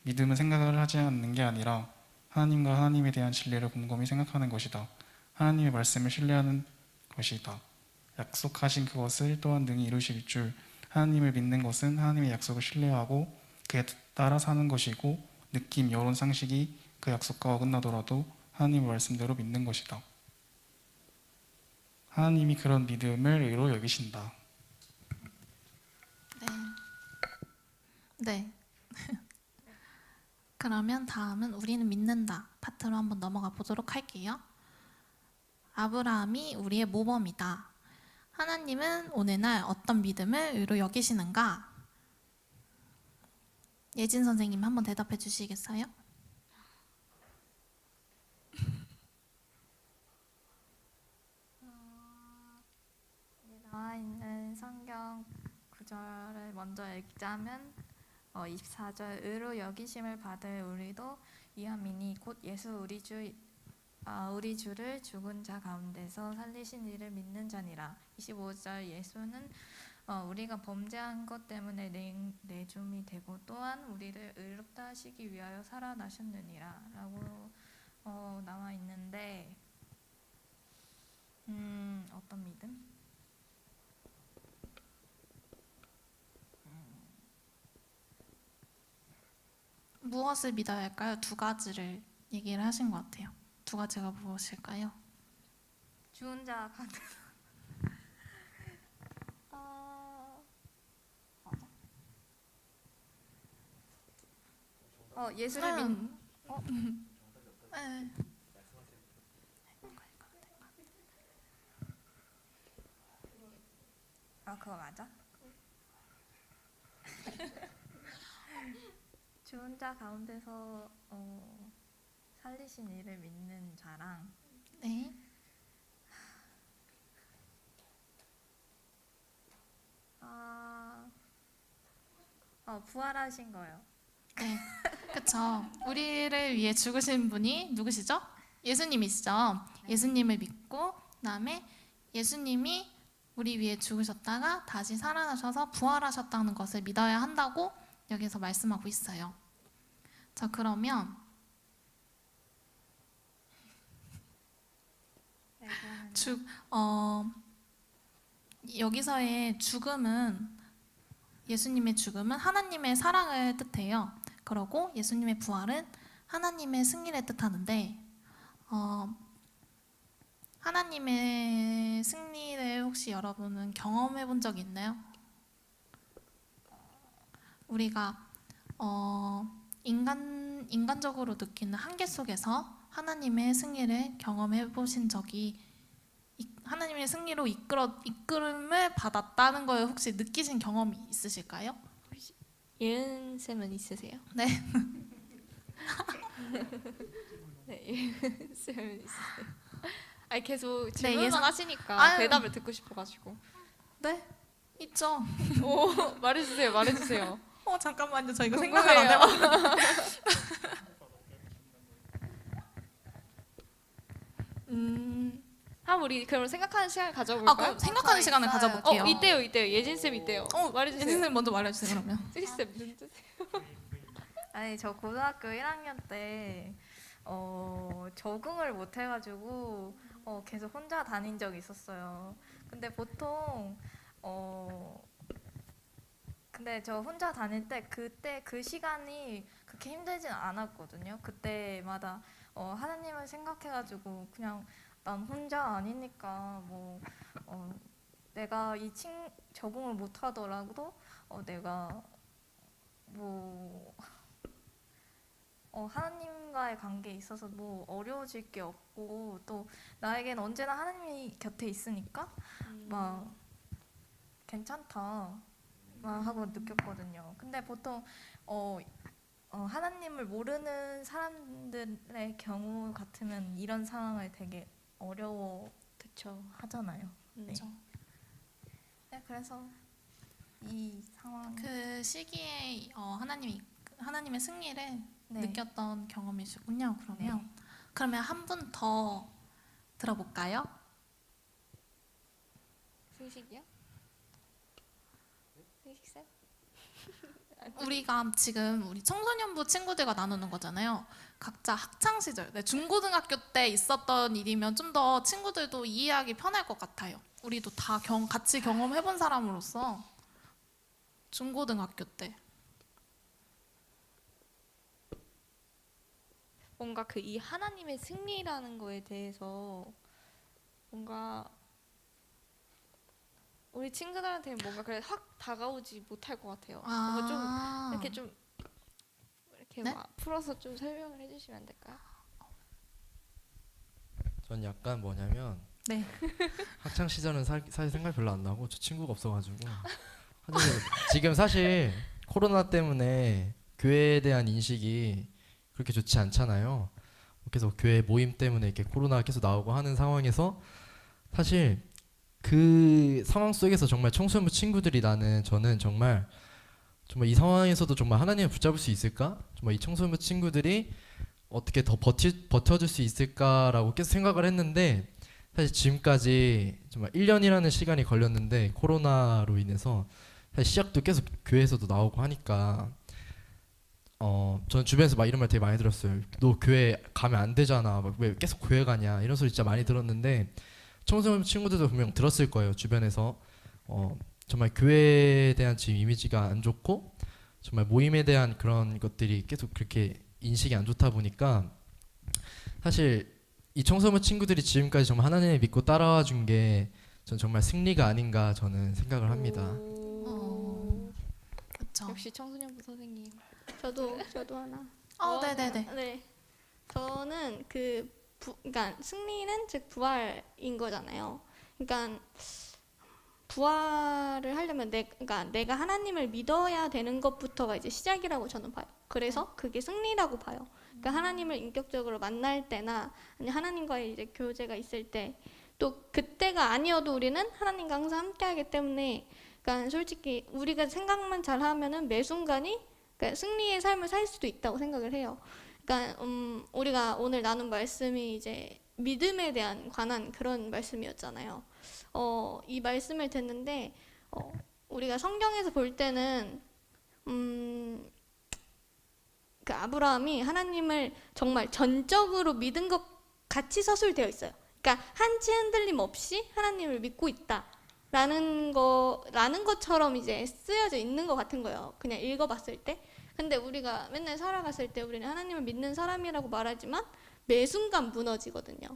믿음은 생각을 하지 않는 게 아니라 하나님과 하나님에 대한 진리를 곰곰이 생각하는 것이다. 하나님의 말씀을 신뢰하는 것이다. 약속하신 그것을 또한 능히 이루실 줄 하나님을 믿는 것은 하나님의 약속을 신뢰하고 그에 따라 사는 것이고 느낌, 여론, 상식이 그 약속과 어긋나더라도 하나님의 말씀대로 믿는 것이다. 하나님이 그런 믿음을 의로 여기신다. 네. 네. 그러면 다음은 우리는 믿는다 파트로 한번 넘어가 보도록 할게요. 아브라함이 우리의 모범이다. 하나님은 오늘날 어떤 믿음을 의로 여기시는가? 예진 선생님 한번 대답해 주시겠어요? 나와 있는 성경 구절을 먼저 읽자면 24절 의로 여기심을 받을 우리도 이함이니 곧 예수 우리 주를 죽은 자 가운데서 살리신 이를 믿는 자니라. 25절 예수는 우리가 범죄한 것 때문에 내줌이 되고 또한 우리를 의롭다 하시기 위하여 살아나셨느니라 라고 나와 있는데 어떤 믿음? 무엇을 믿어야 할까요? 두 가지를 얘기를 하신 것 같아요. 두 가지가 무엇일까요? 죽은 자 가운데 예수를 믿 네. 그거 맞아? 죽은 자 가운데서 살리신 이를 믿는 자랑 네. 부활하신 거요. 네, 그렇죠. 우리를 위해 죽으신 분이 누구시죠? 예수님이시죠. 예수님을 믿고 그다음에 예수님이 우리 위해 죽으셨다가 다시 살아나셔서 부활하셨다는 것을 믿어야 한다고 여기서 말씀하고 있어요. 자, 그러면 여기서의 죽음은 예수님의 죽음은 하나님의 사랑을 뜻해요. 그리고 예수님의 부활은 하나님의 승리를 뜻하는데 하나님의 승리를 혹시 여러분은 경험해 본 적 있나요? 우리가 인간적으로 느끼는 한계 속에서 하나님의 승리를 경험해 보신 적이 하나님의 승리로 이끌음을 받았다는 걸 혹시 느끼신 경험이 있으실까요? 예은 쌤은 있으세요? 네. 네, 예은 쌤은 있으세요. 아니 계속 네, 질문만 하시니까 아유. 대답을 듣고 싶어가지고. 네, 있죠. 오, 말해주세요, 말해주세요. 잠깐만요. 저 이거 궁금해요. 생각을 안 해봐. 한번 우리 그럼 생각하는 시간 가져볼까요? 그럼 생각하는 시간을 가져볼게요. 이때요. 예진 쌤 이때요. 말해주세요. 예진 쌤 먼저 말해주세요. 그러면. 쓰리 쌤 눈 뜨세요. 아니 저 고등학교 1학년 때 적응을 못 해가지고 계속 혼자 다닌 적이 있었어요. 근데 보통 근데 저 혼자 다닐 때 그때 그 시간이 그렇게 힘들진 않았거든요. 그때마다 하나님을 생각해가지고 그냥 난 혼자 아니니까 내가 적응을 못 하더라도 내가 하나님과의 관계에 있어서 어려워질 게 없고 또 나에겐 언제나 하나님이 곁에 있으니까 막 괜찮다 막 하고 느꼈거든요. 근데 보통 하나님을 모르는 사람들의 경우 같으면 이런 상황을 되게 어려워 그쵸. 하잖아요. 네. 그렇죠. 네, 그래서 이 상황 그 시기에 하나님의 승리를 네. 느꼈던 경험이시군요. 그러면 한 분 더 들어볼까요? 승식이요? 승식 쌤? 우리가 지금 우리 청소년부 친구들과 나누는 거잖아요. 각자 학창 시절, 중고등학교 때 있었던 일이면 좀 더 친구들도 이해하기 편할 것 같아요. 우리도 다 같이 경험해본 사람으로서 중고등학교 때. 뭔가 그 이 하나님의 승리라는 거에 대해서 뭔가 우리 친구들한테는 뭔가 그래 확 다가오지 못할 것 같아요. 뭔가 좀 이렇게 좀 이렇게 네? 막 풀어서 좀 설명을 해주시면 안 될까요? 전 약간 뭐냐면 네. 학창 시절은 사실 생각 별로 안 나고 저 친구가 없어가지고 지금 사실 코로나 때문에 교회에 대한 인식이 그렇게 좋지 않잖아요. 계속 교회 모임 때문에 이렇게 코로나가 계속 나오고 하는 상황에서 사실 그 상황 속에서 정말 청소년부 친구들이 저는 정말 이 상황에서도 정말 하나님을 붙잡을 수 있을까? 정말 이 청소년부 친구들이 어떻게 더 버텨줄 수 있을까라고 계속 생각을 했는데 사실 지금까지 정말 1년이라는 시간이 걸렸는데 코로나로 인해서 사실 시작도 계속 교회에서도 나오고 하니까 저는 주변에서 막 이런 말 되게 많이 들었어요. 너 교회 가면 안 되잖아. 막 왜 계속 교회 가냐 이런 소리 진짜 많이 들었는데 청소년 친구들도 분명 들었을 거예요. 주변에서 정말 교회에 대한 지금 이미지가 안 좋고 정말 모임에 대한 그런 것들이 계속 그렇게 인식이 안 좋다 보니까 사실 이 청소년 친구들이 지금까지 정말 하나님을 믿고 따라와 준 게 전 정말 승리가 아닌가 저는 생각을 합니다. 그렇죠. 역시 청소년부 선생님. 저도 하나. 네네네. 네. 저는 그러니까 승리는 즉 부활인 거잖아요. 그러니까 부활을 하려면 그러니까 내가 하나님을 믿어야 되는 것부터가 이제 시작이라고 저는 봐요. 그래서 그게 승리라고 봐요. 그러니까 하나님을 인격적으로 만날 때나 아니 하나님과의 이제 교제가 있을 때 또 그때가 아니어도 우리는 하나님과 항상 함께하기 때문에 그러니까 솔직히 우리가 생각만 잘하면은 매 순간이 그러니까 승리의 삶을 살 수도 있다고 생각을 해요. 그러니까 우리가 오늘 나눈 말씀이 이제 믿음에 대한 관한 그런 말씀이었잖아요. 이 말씀을 듣는데 우리가 성경에서 볼 때는 그 아브라함이 하나님을 정말 전적으로 믿은 것 같이 서술되어 있어요. 그러니까 한치 흔들림 없이 하나님을 믿고 있다라는 것처럼 이제 쓰여져 있는 것 같은 거예요. 그냥 읽어봤을 때. 근데 우리가 맨날 살아갔을 때 우리는 하나님을 믿는 사람이라고 말하지만 매 순간 무너지거든요.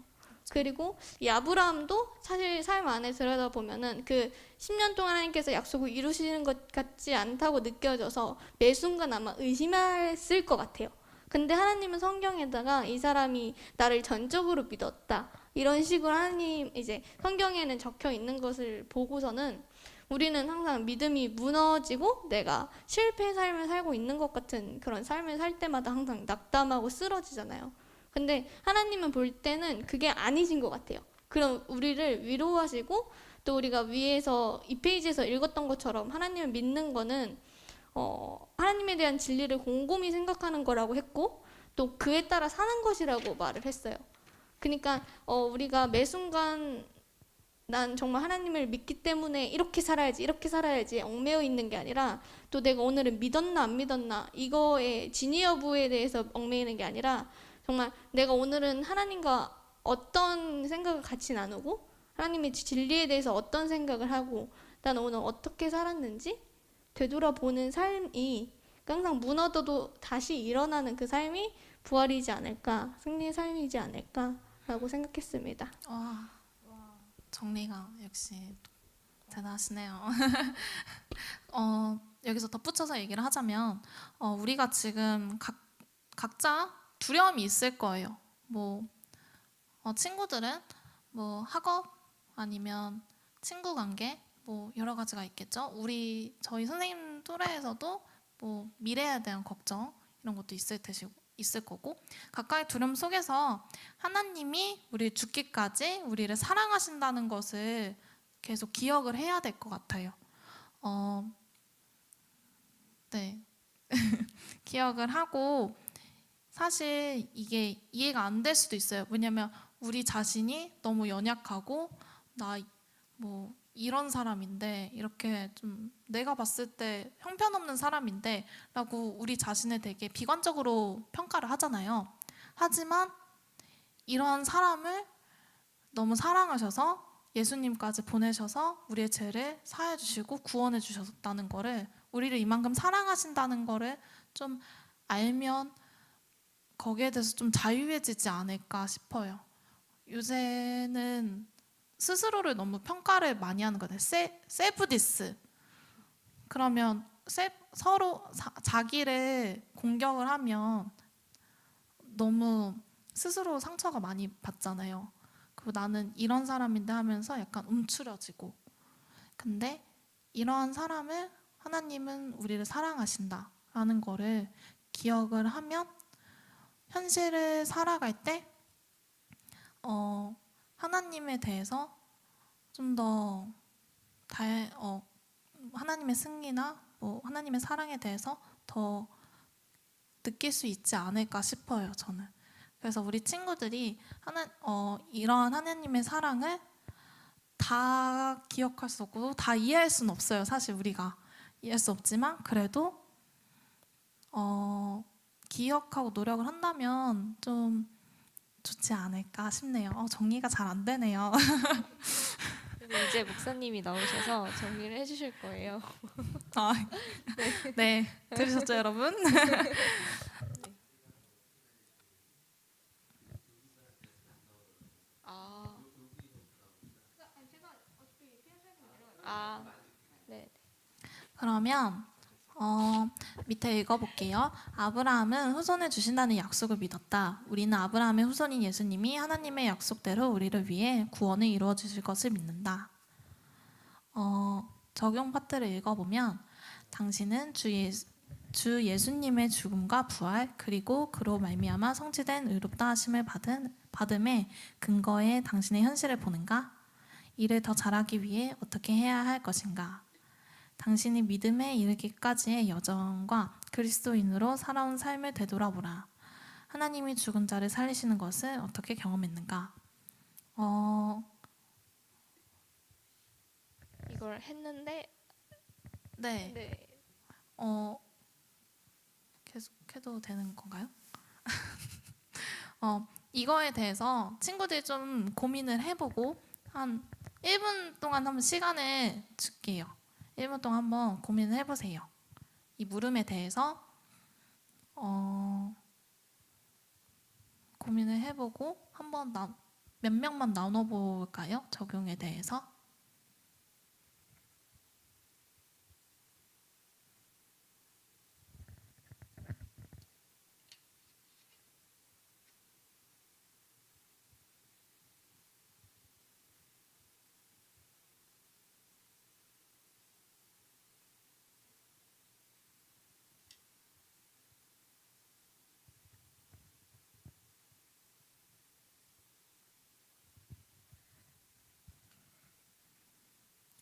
그리고 이 아브라함도 사실 삶 안에 들여다보면은 그 10년 동안 하나님께서 약속을 이루시는 것 같지 않다고 느껴져서 매 순간 아마 의심했을 것 같아요. 근데 하나님은 성경에다가 이 사람이 나를 전적으로 믿었다. 이런 식으로 하나님 이제 성경에는 적혀 있는 것을 보고서는 우리는 항상 믿음이 무너지고 내가 실패의 삶을 살고 있는 것 같은 그런 삶을 살 때마다 항상 낙담하고 쓰러지잖아요. 근데 하나님은 볼 때는 그게 아니신 것 같아요. 그럼 우리를 위로하시고 또 우리가 위에서 이 페이지에서 읽었던 것처럼 하나님을 믿는 거는 하나님에 대한 진리를 곰곰이 생각하는 거라고 했고 또 그에 따라 사는 것이라고 말을 했어요. 그러니까 우리가 매 순간 난 정말 하나님을 믿기 때문에 이렇게 살아야지 얽매여 있는 게 아니라 또 내가 오늘은 믿었나 안 믿었나 이거의 진위 여부에 대해서 얽매이는 게 아니라 정말 내가 오늘은 하나님과 어떤 생각을 같이 나누고 하나님의 진리에 대해서 어떤 생각을 하고 나는 오늘 어떻게 살았는지 되돌아보는 삶이 항상 무너져도 다시 일어나는 그 삶이 부활이지 않을까, 승리의 삶이지 않을까라고 생각했습니다. 정리가 역시 대단하시네요. 여기서 덧붙여서 얘기를 하자면 우리가 지금 각자 두려움이 있을 거예요. 친구들은 학업 아니면 친구 관계 여러 가지가 있겠죠. 저희 선생님 또래에서도 미래에 대한 걱정 이런 것도 있을 거고 각각의 두려움 속에서 하나님이 우리 죽기까지 우리를 사랑하신다는 것을 계속 기억을 해야 될 것 같아요. 네. 기억을 하고 사실 이게 이해가 안 될 수도 있어요. 왜냐면 우리 자신이 너무 연약하고 나 이런 사람인데 이렇게 좀 내가 봤을 때 형편없는 사람인데 라고 우리 자신을 되게 비관적으로 평가를 하잖아요. 하지만 이런 사람을 너무 사랑하셔서 예수님까지 보내셔서 우리의 죄를 사해 주시고 구원해 주셨다는 거를 우리를 이만큼 사랑하신다는 거를 좀 알면 거기에 대해서 좀 자유해지지 않을까 싶어요. 요새는 스스로를 너무 평가를 많이 하는 거예요. 셀프 디스. 그러면 서로 자기를 공격을 하면 너무 스스로 상처가 많이 받잖아요. 그리고 나는 이런 사람인데 하면서 약간 움츠러지고. 근데 이러한 사람을 하나님은 우리를 사랑하신다라는 거를 기억을 하면 현실을 살아갈 때 하나님에 대해서 좀 더 하나님의 승리나 뭐 하나님의 사랑에 대해서 더 느낄 수 있지 않을까 싶어요. 저는. 그래서 우리 친구들이 이러한 하나님의 사랑을 다 기억할 수 없고 다 이해할 수는 없어요. 사실 우리가 이해할 수 없지만 그래도 기억하고 노력을 한다면 좀 좋지 않을까 싶네요. 정리가 잘 안 되네요. 그래서 이제 목사님이 나오셔서 정리를 해주실 거예요. 네, 들으셨죠, 여러분? 네. 그러면 밑에 읽어볼게요. 아브라함은 후손을 주신다는 약속을 믿었다. 우리는 아브라함의 후손인 예수님이 하나님의 약속대로 우리를 위해 구원을 이루어 주실 것을 믿는다. 적용 파트를 읽어보면 당신은 주 예수님의 죽음과 부활 그리고 그로 말미암아 성취된 의롭다 하심을 받음에 근거해 당신의 현실을 보는가? 이를 더 잘하기 위해 어떻게 해야 할 것인가? 당신이 믿음에 이르기까지의 여정과 그리스도인으로 살아온 삶을 되돌아보라. 하나님이 죽은 자를 살리시는 것을 어떻게 경험했는가? 이걸 했는데 네. 네. 계속해도 되는 건가요? 이거에 대해서 친구들이 좀 고민을 해보고 한 1분 동안 한번 시간을 줄게요. 1분 동안 한번 고민을 해보세요. 이 물음에 대해서 고민을 해보고 한번 몇 명만 나눠볼까요? 적용에 대해서.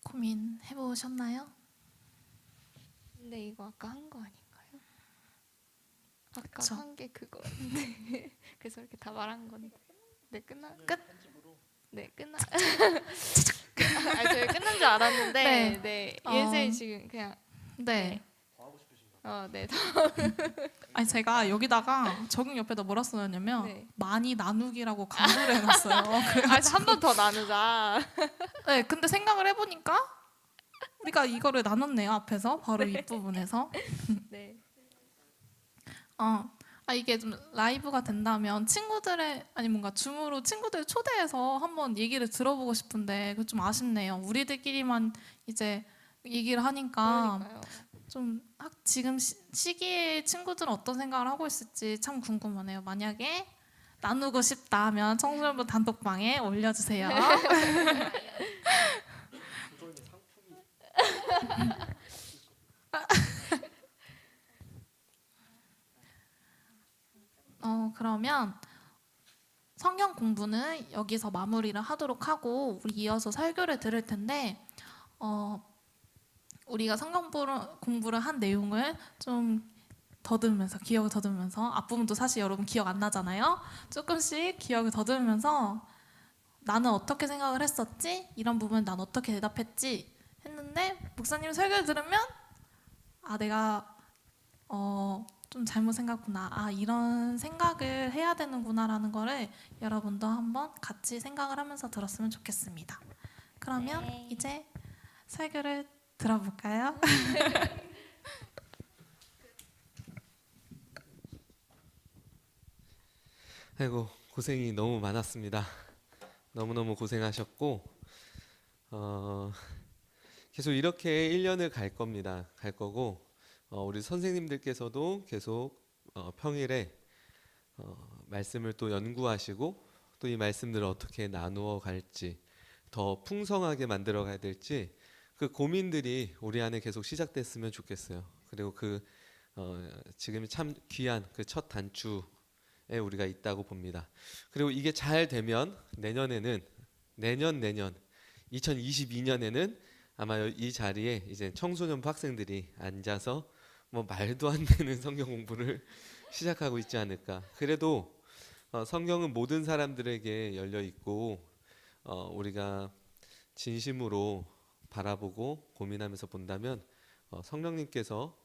고민해보셨나요? 근데 이거 아까 한 거 아닌가요? 아까 그쵸. 한 게 그거였는데 그래서 이렇게 다 말한 건데. 네, 끝? 네, 끝나. 저희 끝난 줄 알았는데 네. 네. 예선이 지금 그냥 네. 네. 아니 제가 여기다가 적용 옆에다 뭐라 써놨냐면 네. 많이 나누기라고 강조를 해놨어요. 한 번 더 나누자. 네, 근데 생각을 해보니까 우리가 이거를 나눴네요. 앞에서 바로 이 부분에서. 네. 이게 좀 라이브가 된다면 아니 뭔가 줌으로 친구들 초대해서 한번 얘기를 들어보고 싶은데 그거 좀 아쉽네요. 우리들끼리만 이제 얘기를 하니까 그러니까요. 좀 지금 시기에 친구들은 어떤 생각을 하고 있을지 참 궁금하네요. 만약에 나누고 싶다 하면 청소년부 단톡방에 올려주세요. 그러면 성경 공부는 여기서 마무리를 하도록 하고 우리 이어서 설교를 들을 텐데 우리가 성경 공부를 한 내용을 좀 기억을 더듬으면서 앞부분도 사실 여러분 기억 안 나잖아요. 조금씩 기억을 더듬으면서 나는 어떻게 생각을 했었지? 이런 부분 난 어떻게 대답했지? 했는데 목사님 설교를 들으면 내가 좀 잘못 생각했구나. 이런 생각을 해야 되는구나라는 거를 여러분도 한번 같이 생각을 하면서 들었으면 좋겠습니다. 그러면 네. 이제 설교를 들어볼까요? 아이고 고생이 너무 많았습니다. 너무너무 고생하셨고 계속 이렇게 1년을 갈 겁니다. 갈 거고 우리 선생님들께서도 계속 평일에 말씀을 또 연구하시고 또 이 말씀들을 어떻게 나누어 갈지 더 풍성하게 만들어 가야 될지 그 고민들이 우리 안에 계속 시작됐으면 좋겠어요. 그리고 지금이 참 귀한 그 첫 단추에 우리가 있다고 봅니다. 그리고 이게 잘 되면 내년 2022년에는 아마 이 자리에 이제 청소년부 학생들이 앉아서 뭐 말도 안 되는 성경 공부를 시작하고 있지 않을까. 그래도 성경은 모든 사람들에게 열려 있고 우리가 진심으로 바라보고 고민하면서 본다면 성령님께서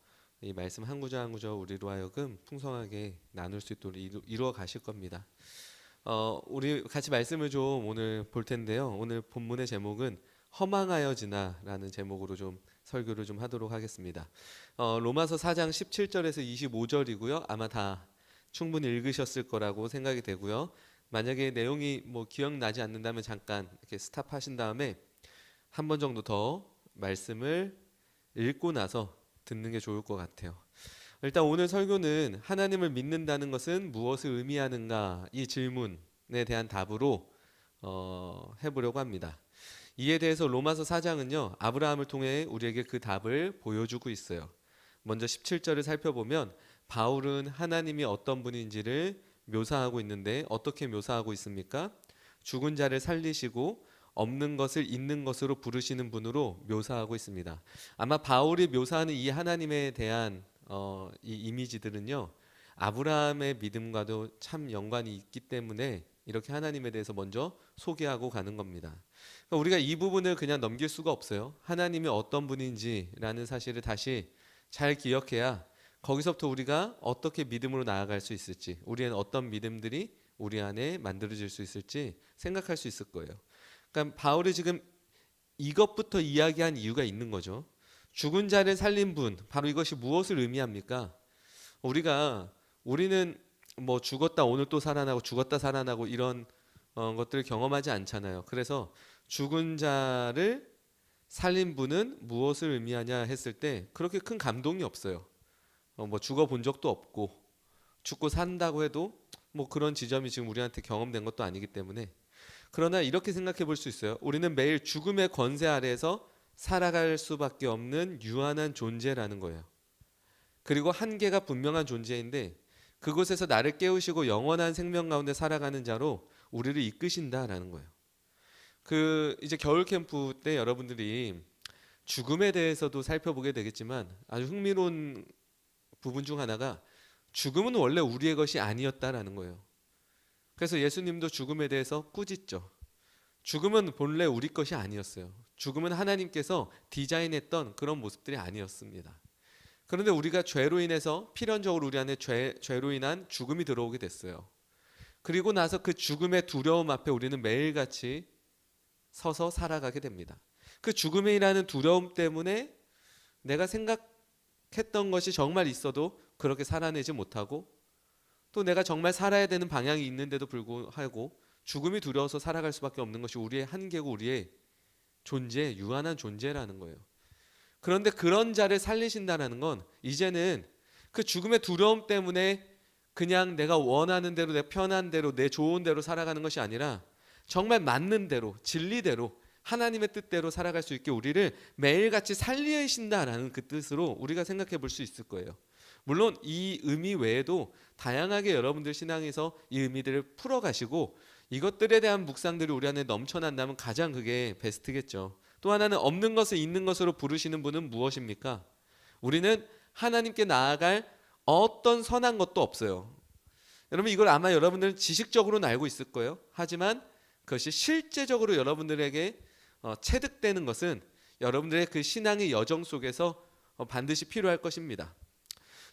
이 말씀 한 구절 한 구절 우리로 하여금 풍성하게 나눌 수 있도록 이루어 가실 겁니다. 우리 같이 말씀을 좀 오늘 볼 텐데요. 오늘 본문의 제목은 허망하여지나라는 제목으로 좀 설교를 좀 하도록 하겠습니다. 로마서 4장 17절에서 25절이고요. 아마 다 충분히 읽으셨을 거라고 생각이 되고요. 만약에 내용이 뭐 기억나지 않는다면 잠깐 이렇게 스탑하신 다음에 한 번 정도 더 말씀을 읽고 나서 듣는 게 좋을 것 같아요. 일단 오늘 설교는 하나님을 믿는다는 것은 무엇을 의미하는가 이 질문에 대한 답으로 해보려고 합니다. 이에 대해서 로마서 4장은요 아브라함을 통해 우리에게 그 답을 보여주고 있어요. 먼저 17절을 살펴보면 바울은 하나님이 어떤 분인지를 묘사하고 있는데 어떻게 묘사하고 있습니까? 죽은 자를 살리시고 없는 것을 있는 것으로 부르시는 분으로 묘사하고 있습니다. 아마 바울이 묘사하는 이 하나님에 대한 이 이미지들은요 아브라함의 믿음과도 참 연관이 있기 때문에 이렇게 하나님에 대해서 먼저 소개하고 가는 겁니다. 그러니까 우리가 이 부분을 그냥 넘길 수가 없어요. 하나님이 어떤 분인지라는 사실을 다시 잘 기억해야 거기서부터 우리가 어떻게 믿음으로 나아갈 수 있을지, 우리는 어떤 믿음들이 우리 안에 만들어질 수 있을지 생각할 수 있을 거예요. 그러니까 바울이 지금 이것부터 이야기한 이유가 있는 거죠. 죽은 자를 살린 분, 바로 이것이 무엇을 의미합니까? 우리는 뭐 죽었다 오늘 또 살아나고 죽었다 살아나고 이런 것들을 경험하지 않잖아요. 그래서 죽은 자를 살린 분은 무엇을 의미하냐 했을 때 그렇게 큰 감동이 없어요. 뭐 죽어 본 적도 없고 죽고 산다고 해도 뭐 그런 지점이 지금 우리한테 경험된 것도 아니기 때문에 그러나 이렇게 생각해 볼 수 있어요. 우리는 매일 죽음의 권세 아래에서 살아갈 수밖에 없는 유한한 존재라는 거예요. 그리고 한계가 분명한 존재인데 그곳에서 나를 깨우시고 영원한 생명 가운데 살아가는 자로 우리를 이끄신다라는 거예요. 이제 겨울 캠프 때 여러분들이 죽음에 대해서도 살펴보게 되겠지만 아주 흥미로운 부분 중 하나가 죽음은 원래 우리의 것이 아니었다라는 거예요. 그래서 예수님도 죽음에 대해서 꾸짖죠. 죽음은 본래 우리 것이 아니었어요. 죽음은 하나님께서 디자인했던 그런 모습들이 아니었습니다. 그런데 우리가 죄로 인해서 필연적으로 우리 안에 죄로 인한 죽음이 들어오게 됐어요. 그리고 나서 그 죽음의 두려움 앞에 우리는 매일같이 서서 살아가게 됩니다. 그 죽음에 일하는 두려움 때문에 내가 생각했던 것이 정말 있어도 그렇게 살아내지 못하고 또 내가 정말 살아야 되는 방향이 있는데도 불구하고 죽음이 두려워서 살아갈 수밖에 없는 것이 우리의 한계고 우리의 존재, 유한한 존재라는 거예요. 그런데 그런 자를 살리신다는 건 이제는 그 죽음의 두려움 때문에 그냥 내가 원하는 대로 내 편한 대로 내 좋은 대로 살아가는 것이 아니라 정말 맞는 대로 진리대로 하나님의 뜻대로 살아갈 수 있게 우리를 매일같이 살리신다라는 그 뜻으로 우리가 생각해 볼 수 있을 거예요. 물론 이 의미 외에도 다양하게 여러분들 신앙에서 이 의미들을 풀어가시고 이것들에 대한 묵상들이 우리 안에 넘쳐난다면 가장 그게 베스트겠죠. 또 하나는 없는 것을 있는 것으로 부르시는 분은 무엇입니까? 우리는 하나님께 나아갈 어떤 선한 것도 없어요. 여러분 이걸 아마 여러분들은 지식적으로는 알고 있을 거예요. 하지만 그것이 실제적으로 여러분들에게 체득되는 것은 여러분들의 그 신앙의 여정 속에서 반드시 필요할 것입니다.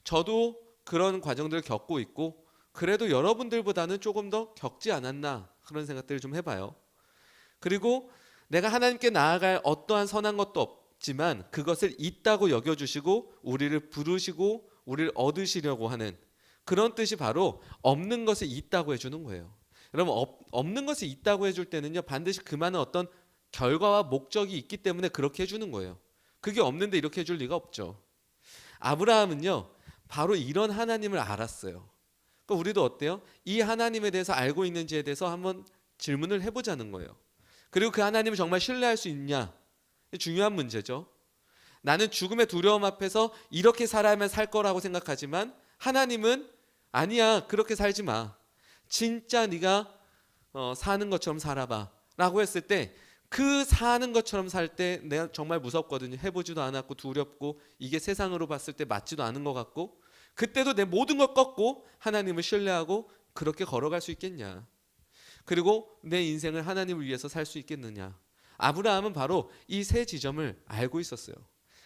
저도 그런 과정들을 겪고 있고 그래도 여러분들보다는 조금 더 겪지 않았나 그런 생각들을 좀 해봐요. 그리고 내가 하나님께 나아갈 어떠한 선한 것도 없지만 그것을 있다고 여겨주시고 우리를 부르시고 우리를 얻으시려고 하는 그런 뜻이 바로 없는 것이 있다고 해주는 거예요. 여러분 없는 것이 있다고 해줄 때는요 반드시 그 많은 어떤 결과와 목적이 있기 때문에 그렇게 해주는 거예요. 그게 없는데 이렇게 해줄 리가 없죠. 아브라함은요 바로 이런 하나님을 알았어요. 그러니까 우리도 어때요? 이 하나님에 대해서 알고 있는지에 대해서 한번 질문을 해보자는 거예요. 그리고 그 하나님을 정말 신뢰할 수 있냐? 중요한 문제죠. 나는 죽음의 두려움 앞에서 이렇게 살아야만 살 거라고 생각하지만 하나님은 아니야, 그렇게 살지 마. 진짜 네가 사는 것처럼 살아봐 라고 했을 때 그 사는 것처럼 살 때 내가 정말 무섭거든요. 해보지도 않았고 두렵고 이게 세상으로 봤을 때 맞지도 않은 것 같고 그때도 내 모든 걸 꺾고 하나님을 신뢰하고 그렇게 걸어갈 수 있겠냐. 그리고 내 인생을 하나님을 위해서 살 수 있겠느냐. 아브라함은 바로 이 세 지점을 알고 있었어요.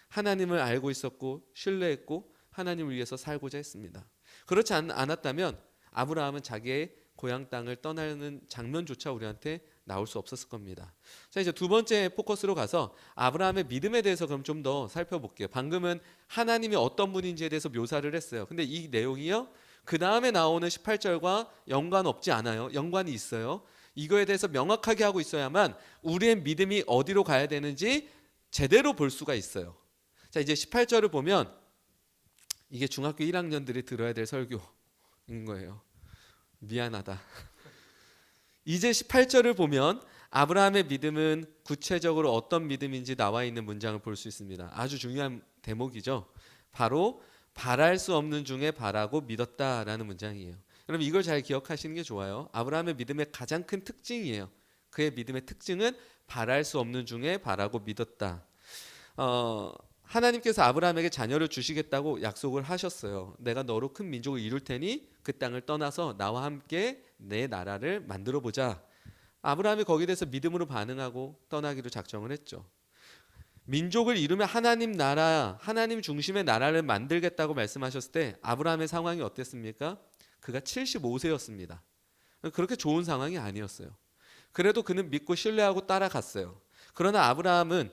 하나님을 알고 있었고 신뢰했고 하나님을 위해서 살고자 했습니다. 그렇지 않았다면 아브라함은 자기의 고향 땅을 떠나는 장면조차 우리한테 나올 수 없었을 겁니다. 자, 이제 두 번째 포커스로 가서 아브라함의 믿음에 대해서 그럼 좀 더 살펴볼게요. 방금은 하나님이 어떤 분인지에 대해서 묘사를 했어요. 근데 이 내용이요 그 다음에 나오는 18절과 연관 없지 않아요. 연관이 있어요. 이거에 대해서 명확하게 하고 있어야만 우리의 믿음이 어디로 가야 되는지 제대로 볼 수가 있어요. 자, 이제 18절을 보면 이게 중학교 1학년들이 들어야 될 설교인 거예요. 미안하다. 이제 18절을 보면 아브라함의 믿음은 구체적으로 어떤 믿음인지 나와 있는 문장을 볼 수 있습니다. 아주 중요한 대목이죠. 바로 바랄 수 없는 중에 바라고 믿었다라는 문장이에요. 여러분 이걸 잘 기억하시는 게 좋아요. 아브라함의 믿음의 가장 큰 특징이에요. 그의 믿음의 특징은 바랄 수 없는 중에 바라고 믿었다. 하나님께서 아브라함에게 자녀를 주시겠다고 약속을 하셨어요. 내가 너로 큰 민족을 이룰 테니 그 땅을 떠나서 나와 함께 내 나라를 만들어 보자. 아브라함이 거기에 대해서 믿음으로 반응하고 떠나기로 작정을 했죠. 민족을 이루면 하나님 나라, 하나님 중심의 나라를 만들겠다고 말씀하셨을 때 아브라함의 상황이 어땠습니까? 그가 75세였습니다. 그렇게 좋은 상황이 아니었어요. 그래도 그는 믿고 신뢰하고 따라갔어요. 그러나 아브라함은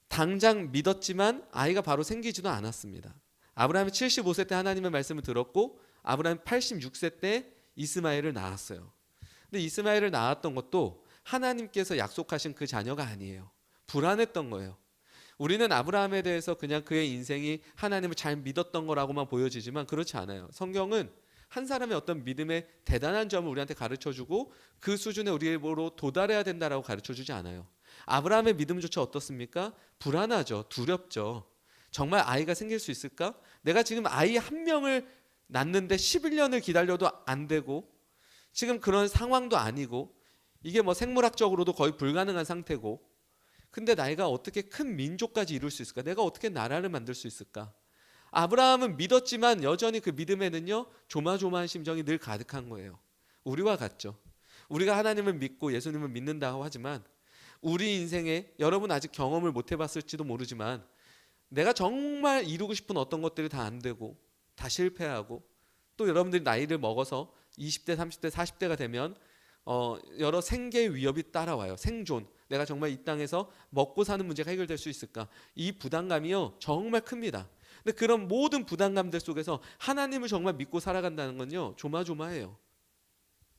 당장 믿었지만 아이가 바로 생기지도 않았습니다. 아브라함이 75세 때 하나님의 말씀을 들었고 아브라함이 86세 때 이스마엘을 낳았어요. 근데 이스마엘을 낳았던 것도 하나님께서 약속하신 그 자녀가 아니에요. 불안했던 거예요. 우리는 아브라함에 대해서 그냥 그의 인생이 하나님을 잘 믿었던 거라고만 보여지지만 그렇지 않아요. 성경은 한 사람의 어떤 믿음의 대단한 점을 우리한테 가르쳐주고 그 수준에 우리로 도달해야 된다라고 가르쳐주지 않아요. 아브라함의 믿음조차 어떻습니까? 불안하죠. 두렵죠. 정말 아이가 생길 수 있을까? 내가 지금 아이 한 명을 낳는데 11년을 기다려도 안 되고 지금 그런 상황도 아니고 이게 뭐 생물학적으로도 거의 불가능한 상태고 근데 내가 어떻게 큰 민족까지 이룰 수 있을까? 내가 어떻게 나라를 만들 수 있을까? 아브라함은 믿었지만 여전히 그 믿음에는요 조마조마한 심정이 늘 가득한 거예요. 우리와 같죠. 우리가 하나님을 믿고 예수님을 믿는다고 하지만 우리 인생에 여러분 아직 경험을 못 해봤을지도 모르지만 내가 정말 이루고 싶은 어떤 것들이 다 안 되고 다 실패하고 또 여러분들이 나이를 먹어서 20대, 30대, 40대가 되면 여러 생계의 위협이 따라와요. 생존. 내가 정말 이 땅에서 먹고 사는 문제가 해결될 수 있을까? 이 부담감이요 정말 큽니다. 근데 그런 모든 부담감들 속에서 하나님을 정말 믿고 살아간다는 건요 조마조마해요.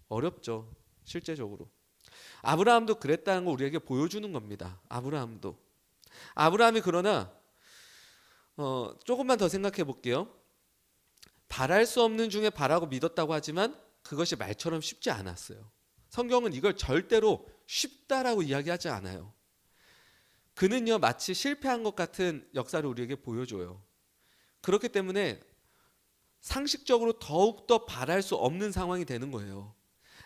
어렵죠. 실제적으로. 아브라함도 그랬다는 거 우리에게 보여주는 겁니다. 아브라함이 그러나 조금만 더 생각해 볼게요. 바랄 수 없는 중에 바라고 믿었다고 하지만 그것이 말처럼 쉽지 않았어요. 성경은 이걸 절대로 쉽다라고 이야기하지 않아요. 그는요 마치 실패한 것 같은 역사를 우리에게 보여줘요. 그렇기 때문에 상식적으로 더욱더 바랄 수 없는 상황이 되는 거예요.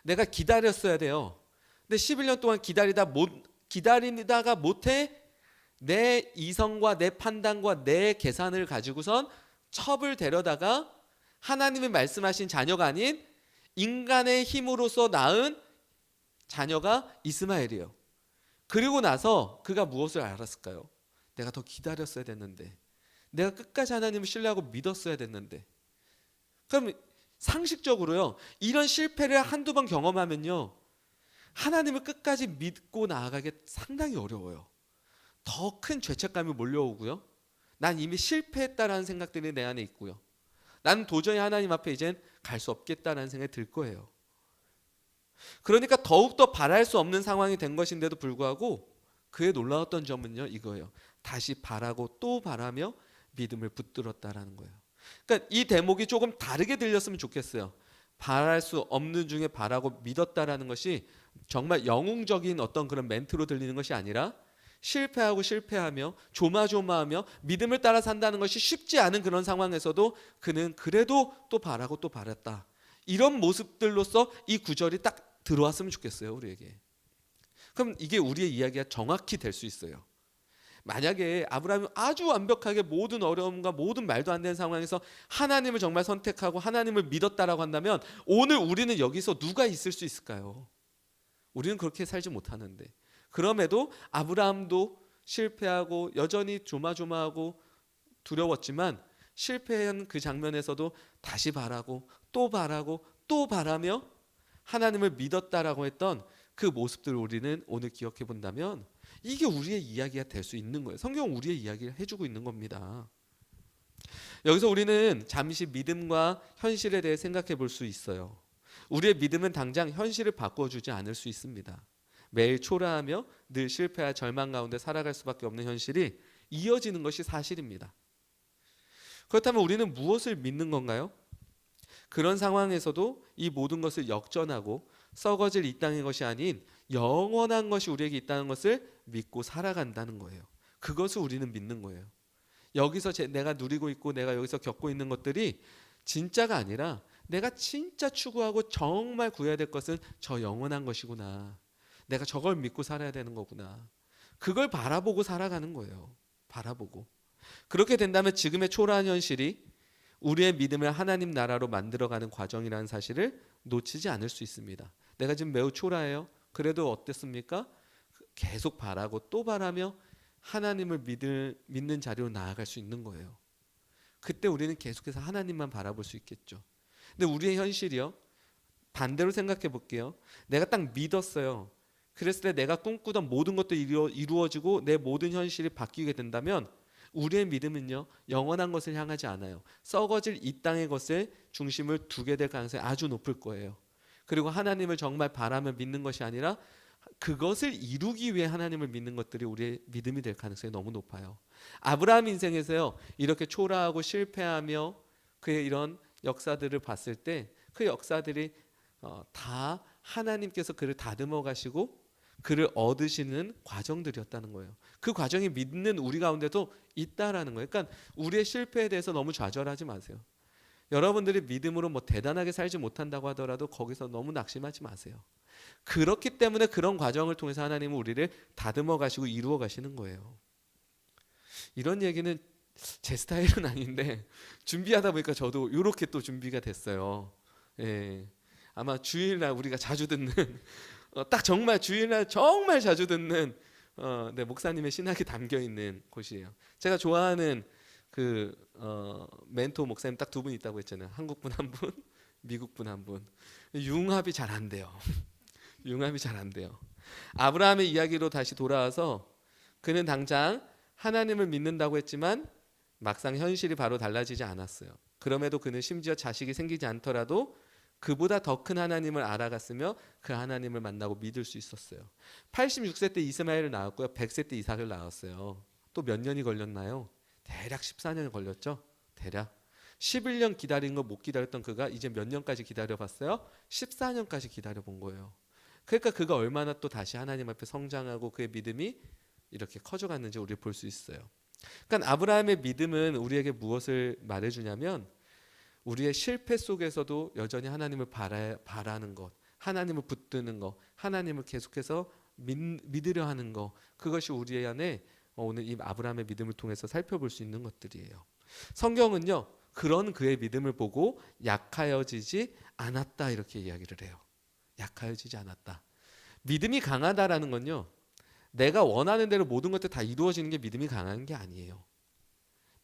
내가 기다렸어야 돼요. 근데 11년 동안 기다리다가 못해 내 이성과 내 판단과 내 계산을 가지고선 첩을 데려다가 하나님이 말씀하신 자녀가 아닌 인간의 힘으로서 낳은 자녀가 이스마엘이에요. 그리고 나서 그가 무엇을 알았을까요? 내가 더 기다렸어야 됐는데 내가 끝까지 하나님을 신뢰하고 믿었어야 됐는데 그럼 상식적으로요 이런 실패를 한두 번 경험하면요 하나님을 끝까지 믿고 나아가기 상당히 어려워요. 더 큰 죄책감이 몰려오고요 난 이미 실패했다라는 생각들이 내 안에 있고요 나는 도저히 하나님 앞에 이젠 갈 수 없겠다라는 생각이 들 거예요. 그러니까 더욱더 바랄 수 없는 상황이 된 것인데도 불구하고 그의 놀라웠던 점은요, 이거예요. 다시 바라고 또 바라며 믿음을 붙들었다라는 거예요. 그러니까 이 대목이 조금 다르게 들렸으면 좋겠어요. 바랄 수 없는 중에 바라고 믿었다라는 것이 정말 영웅적인 어떤 그런 멘트로 들리는 것이 아니라 실패하고 실패하며 조마조마하며 믿음을 따라 산다는 것이 쉽지 않은 그런 상황에서도 그는 그래도 또 바라고 또 바랐다. 이런 모습들로서 이 구절이 딱 들어왔으면 좋겠어요, 우리에게. 그럼 이게 우리의 이야기가 정확히 될 수 있어요. 만약에 아브라함이 아주 완벽하게 모든 어려움과 모든 말도 안 되는 상황에서 하나님을 정말 선택하고 하나님을 믿었다라고 한다면 오늘 우리는 여기서 누가 있을 수 있을까요? 우리는 그렇게 살지 못하는데, 그럼에도 아브라함도 실패하고 여전히 조마조마하고 두려웠지만 실패한 그 장면에서도 다시 바라고 또 바라고 또 바라며 하나님을 믿었다라고 했던 그 모습들을 우리는 오늘 기억해 본다면 이게 우리의 이야기가 될 수 있는 거예요. 성경은 우리의 이야기를 해주고 있는 겁니다. 여기서 우리는 잠시 믿음과 현실에 대해 생각해 볼 수 있어요. 우리의 믿음은 당장 현실을 바꿔주지 않을 수 있습니다. 매일 초라하며 늘 실패와 절망 가운데 살아갈 수밖에 없는 현실이 이어지는 것이 사실입니다. 그렇다면 우리는 무엇을 믿는 건가요? 그런 상황에서도 이 모든 것을 역전하고 썩어질 이 땅의 것이 아닌 영원한 것이 우리에게 있다는 것을 믿고 살아간다는 거예요. 그것을 우리는 믿는 거예요. 여기서 내가 누리고 있고 내가 여기서 겪고 있는 것들이 진짜가 아니라 내가 진짜 추구하고 정말 구해야 될 것은 저 영원한 것이구나. 내가 저걸 믿고 살아야 되는 거구나. 그걸 바라보고 살아가는 거예요. 바라보고. 그렇게 된다면 지금의 초라한 현실이 우리의 믿음을 하나님 나라로 만들어가는 과정이라는 사실을 놓치지 않을 수 있습니다. 내가 지금 매우 초라해요. 그래도 어땠습니까? 계속 바라고 또 바라며 하나님을 믿는 자리로 나아갈 수 있는 거예요. 그때 우리는 계속해서 하나님만 바라볼 수 있겠죠. 근데 우리의 현실이요, 반대로 생각해 볼게요. 내가 딱 믿었어요. 그랬을 때 내가 꿈꾸던 모든 것도 이루어지고 내 모든 현실이 바뀌게 된다면 우리의 믿음은요, 영원한 것을 향하지 않아요. 썩어질 이 땅의 것에 중심을 두게 될 가능성이 아주 높을 거예요. 그리고 하나님을 정말 바라며 믿는 것이 아니라 그것을 이루기 위해 하나님을 믿는 것들이 우리의 믿음이 될 가능성이 너무 높아요. 아브라함 인생에서요, 이렇게 초라하고 실패하며 그의 이런 역사들을 봤을 때 그 역사들이 다 하나님께서 그를 다듬어 가시고 그를 얻으시는 과정들이었다는 거예요. 그 과정이 믿는 우리 가운데도 있다라는 거예요. 그러니까 우리의 실패에 대해서 너무 좌절하지 마세요. 여러분들이 믿음으로 뭐 대단하게 살지 못한다고 하더라도 거기서 너무 낙심하지 마세요. 그렇기 때문에 그런 과정을 통해서 하나님은 우리를 다듬어 가시고 이루어 가시는 거예요. 이런 얘기는 제 스타일은 아닌데 준비하다 보니까 저도 이렇게 또 준비가 됐어요. 예. 아마 주일날 우리가 자주 듣는 딱 정말 주일날 정말 자주 듣는 네, 목사님의 신학이 담겨 있는 곳이에요. 제가 좋아하는 그 멘토 목사님 딱 두 분 있다고 했잖아요. 한국 분 한 분, 미국 분 한 분. 융합이 잘 안 돼요. 융합이 잘 안 돼요. 아브라함의 이야기로 다시 돌아와서 그는 당장 하나님을 믿는다고 했지만 막상 현실이 바로 달라지지 않았어요. 그럼에도 그는 심지어 자식이 생기지 않더라도 그보다 더 큰 하나님을 알아갔으며 그 하나님을 만나고 믿을 수 있었어요. 86세 때 이스마엘을 낳았고요. 100세 때 이삭을 낳았어요. 또 몇 년이 걸렸나요? 대략 14년이 걸렸죠. 대략 11년 기다린 거 못 기다렸던 그가 이제 몇 년까지 기다려봤어요? 14년까지 기다려본 거예요. 그러니까 그가 얼마나 또 다시 하나님 앞에 성장하고 그의 믿음이 이렇게 커져갔는지 우리 볼 수 있어요. 그러니까 아브라함의 믿음은 우리에게 무엇을 말해주냐면 우리의 실패 속에서도 여전히 하나님을 바라는 것, 하나님을 붙드는 것, 하나님을 계속해서 믿으려 하는 것, 그것이 우리 안에 오늘 이 아브라함의 믿음을 통해서 살펴볼 수 있는 것들이에요. 성경은요, 그런 그의 믿음을 보고 약하여지지 않았다 이렇게 이야기를 해요. 약하여지지 않았다. 믿음이 강하다라는 건요, 내가 원하는 대로 모든 것들 다 이루어지는 게 믿음이 강한 게 아니에요.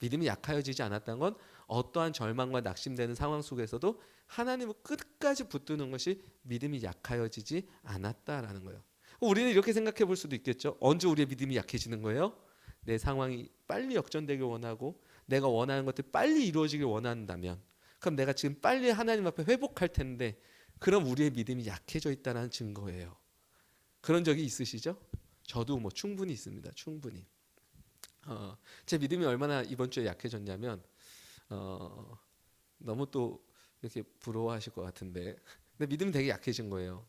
믿음이 약하여지지 않았다는 건 어떠한 절망과 낙심되는 상황 속에서도 하나님을 끝까지 붙드는 것이 믿음이 약하여지지 않았다라는 거예요. 우리는 이렇게 생각해 볼 수도 있겠죠. 언제 우리의 믿음이 약해지는 거예요? 내 상황이 빨리 역전되길 원하고 내가 원하는 것들이 빨리 이루어지길 원한다면, 그럼 내가 지금 빨리 하나님 앞에 회복할 텐데 그럼 우리의 믿음이 약해져 있다는 증거예요. 그런 적이 있으시죠? 저도 뭐 충분히 있습니다. 충분히. 제 믿음이 얼마나 이번 주에 약해졌냐면 너무 또 이렇게 부러워하실 것 같은데 근데 믿음이 되게 약해진 거예요.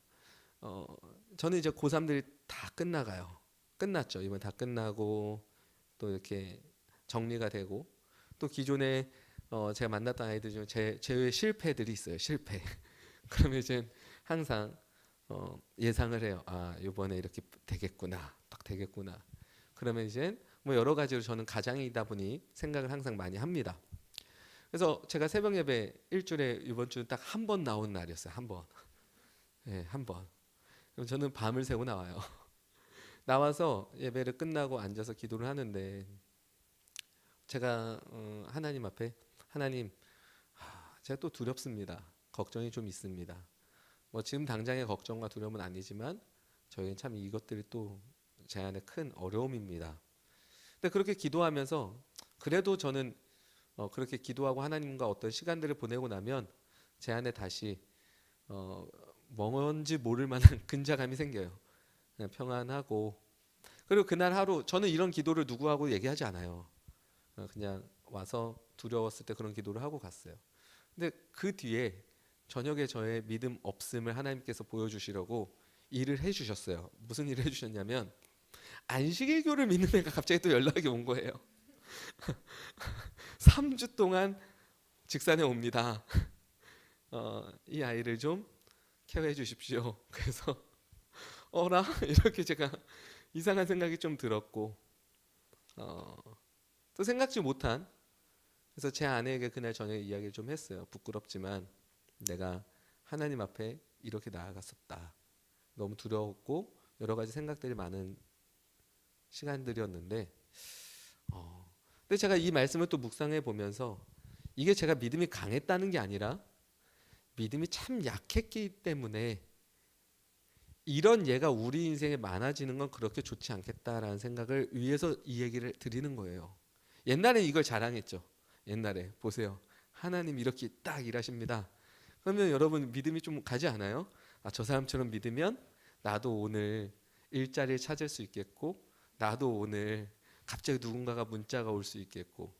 저는 이제 고3들이 다 끝났죠. 이번 다 끝나고 또 이렇게 정리가 되고 또 기존에 제가 만났던 아이들 중에 제 실패들이 있어요. 실패. 그러면 이제 항상 예상을 해요. 아, 이번에 이렇게 되겠구나. 딱 되겠구나. 그러면 이제 뭐 여러 가지로 저는 가장이다 보니 생각을 항상 많이 합니다. 그래서 제가 새벽 예배 일주일에 이번 주는 딱 한 번 나온 날이었어요. 한 번. 네, 한 번. 그럼 저는 밤을 새고 나와요. 나와서 예배를 끝나고 앉아서 기도를 하는데 제가 하나님 앞에 하나님, 제가 또 두렵습니다. 걱정이 좀 있습니다. 뭐 지금 당장의 걱정과 두려움은 아니지만 저희는 참 이것들이 또 제 안에 큰 어려움입니다. 근데 그렇게 기도하면서 그래도 저는 그렇게 기도하고 하나님과 어떤 시간들을 보내고 나면 제 안에 다시 뭔지 모를 만한 근자감이 생겨요. 그냥 평안하고 그리고 그날 하루 저는 이런 기도를 누구하고 얘기하지 않아요. 그냥 와서 두려웠을 때 그런 기도를 하고 갔어요. 근데 그 뒤에 저녁에 저의 믿음 없음을 하나님께서 보여주시려고 일을 해주셨어요. 무슨 일을 해주셨냐면 안식일교를 믿는 애가 갑자기 또 연락이 온 거예요. 3주 동안 직산에 옵니다. 이 아이를 좀 케어해 주십시오. 그래서 어라? 이렇게 제가 이상한 생각이 좀 들었고 또 생각지 못한 그래서 제 아내에게 그날 저녁에 이야기를 좀 했어요. 부끄럽지만 내가 하나님 앞에 이렇게 나아갔었다. 너무 두려웠고 여러 가지 생각들이 많은 시간들이었는데 근데 제가 이 말씀을 또 묵상해 보면서 이게 제가 믿음이 강했다는 게 아니라 믿음이 참 약했기 때문에 이런 예가 우리 인생에 많아지는 건 그렇게 좋지 않겠다라는 생각을 위해서 이 얘기를 드리는 거예요. 옛날에 이걸 자랑했죠. 옛날에 보세요. 하나님 이렇게 딱 일하십니다. 그러면 여러분 믿음이 좀 가지 않아요? 아, 저 사람처럼 믿으면 나도 오늘 일자리를 찾을 수 있겠고 나도 오늘 갑자기 누군가가 문자가 올 수 있겠고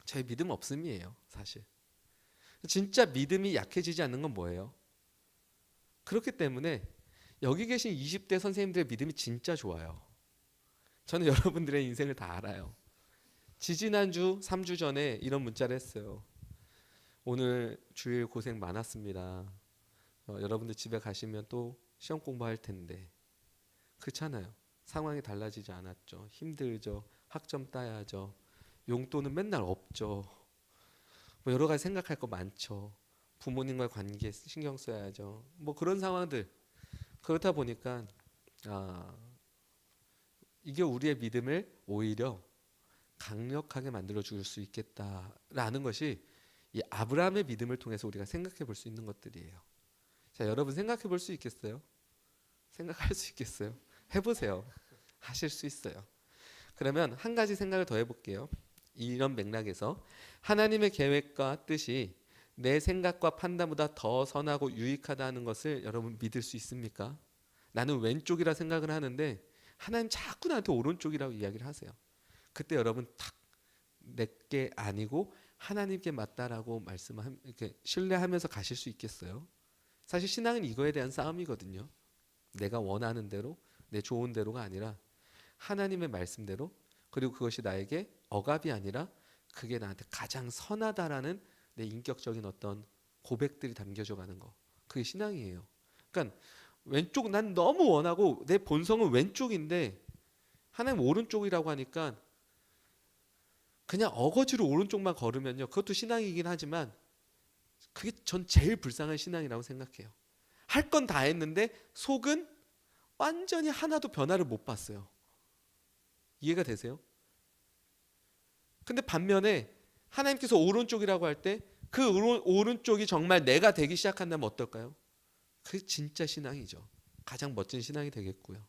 저희 믿음 없음이에요. 사실 진짜 믿음이 약해지지 않는 건 뭐예요? 그렇기 때문에 여기 계신 20대 선생님들의 믿음이 진짜 좋아요. 저는 여러분들의 인생을 다 알아요. 지지난주 3주 전에 이런 문자를 했어요. 오늘 주일 고생 많았습니다. 여러분들 집에 가시면 또 시험 공부할 텐데 그렇잖아요. 상황이 달라지지 않았죠. 힘들죠. 학점 따야죠. 용돈은 맨날 없죠. 뭐 여러 가지 생각할 거 많죠. 부모님과의 관계 신경 써야죠. 뭐 그런 상황들. 그렇다 보니까 이게 우리의 믿음을 오히려 강력하게 만들어 줄 수 있겠다라는 것이 이 아브라함의 믿음을 통해서 우리가 생각해 볼 수 있는 것들이에요. 자, 여러분 생각해 볼 수 있겠어요? 생각할 수 있겠어요? 해보세요. 하실 수 있어요. 그러면 한 가지 생각을 더 해볼게요. 이런 맥락에서 하나님의 계획과 뜻이 내 생각과 판단보다 더 선하고 유익하다는 것을 여러분 믿을 수 있습니까? 나는 왼쪽이라 생각을 하는데 하나님 자꾸 나한테 오른쪽이라고 이야기를 하세요. 그때 여러분 탁 내게 아니고 하나님께 맞다라고 이렇게 신뢰하면서 가실 수 있겠어요? 사실 신앙은 이거에 대한 싸움이거든요. 내가 원하는 대로 내 좋은 대로가 아니라 하나님의 말씀대로 그리고 그것이 나에게 억압이 아니라 그게 나한테 가장 선하다라는 내 인격적인 어떤 고백들이 담겨져 가는 거. 그게 신앙이에요. 그러니까 왼쪽 난 너무 원하고 내 본성은 왼쪽인데 하나님 오른쪽이라고 하니까 그냥 어거지로 오른쪽만 걸으면요. 그것도 신앙이긴 하지만 그게 전 제일 불쌍한 신앙이라고 생각해요. 할 건 다 했는데 속은 완전히 하나도 변화를 못 봤어요. 이해가 되세요? 근데 반면에 하나님께서 오른쪽이라고 할 때 그 오른쪽이 정말 내가 되기 시작한다면 어떨까요? 그게 진짜 신앙이죠. 가장 멋진 신앙이 되겠고요.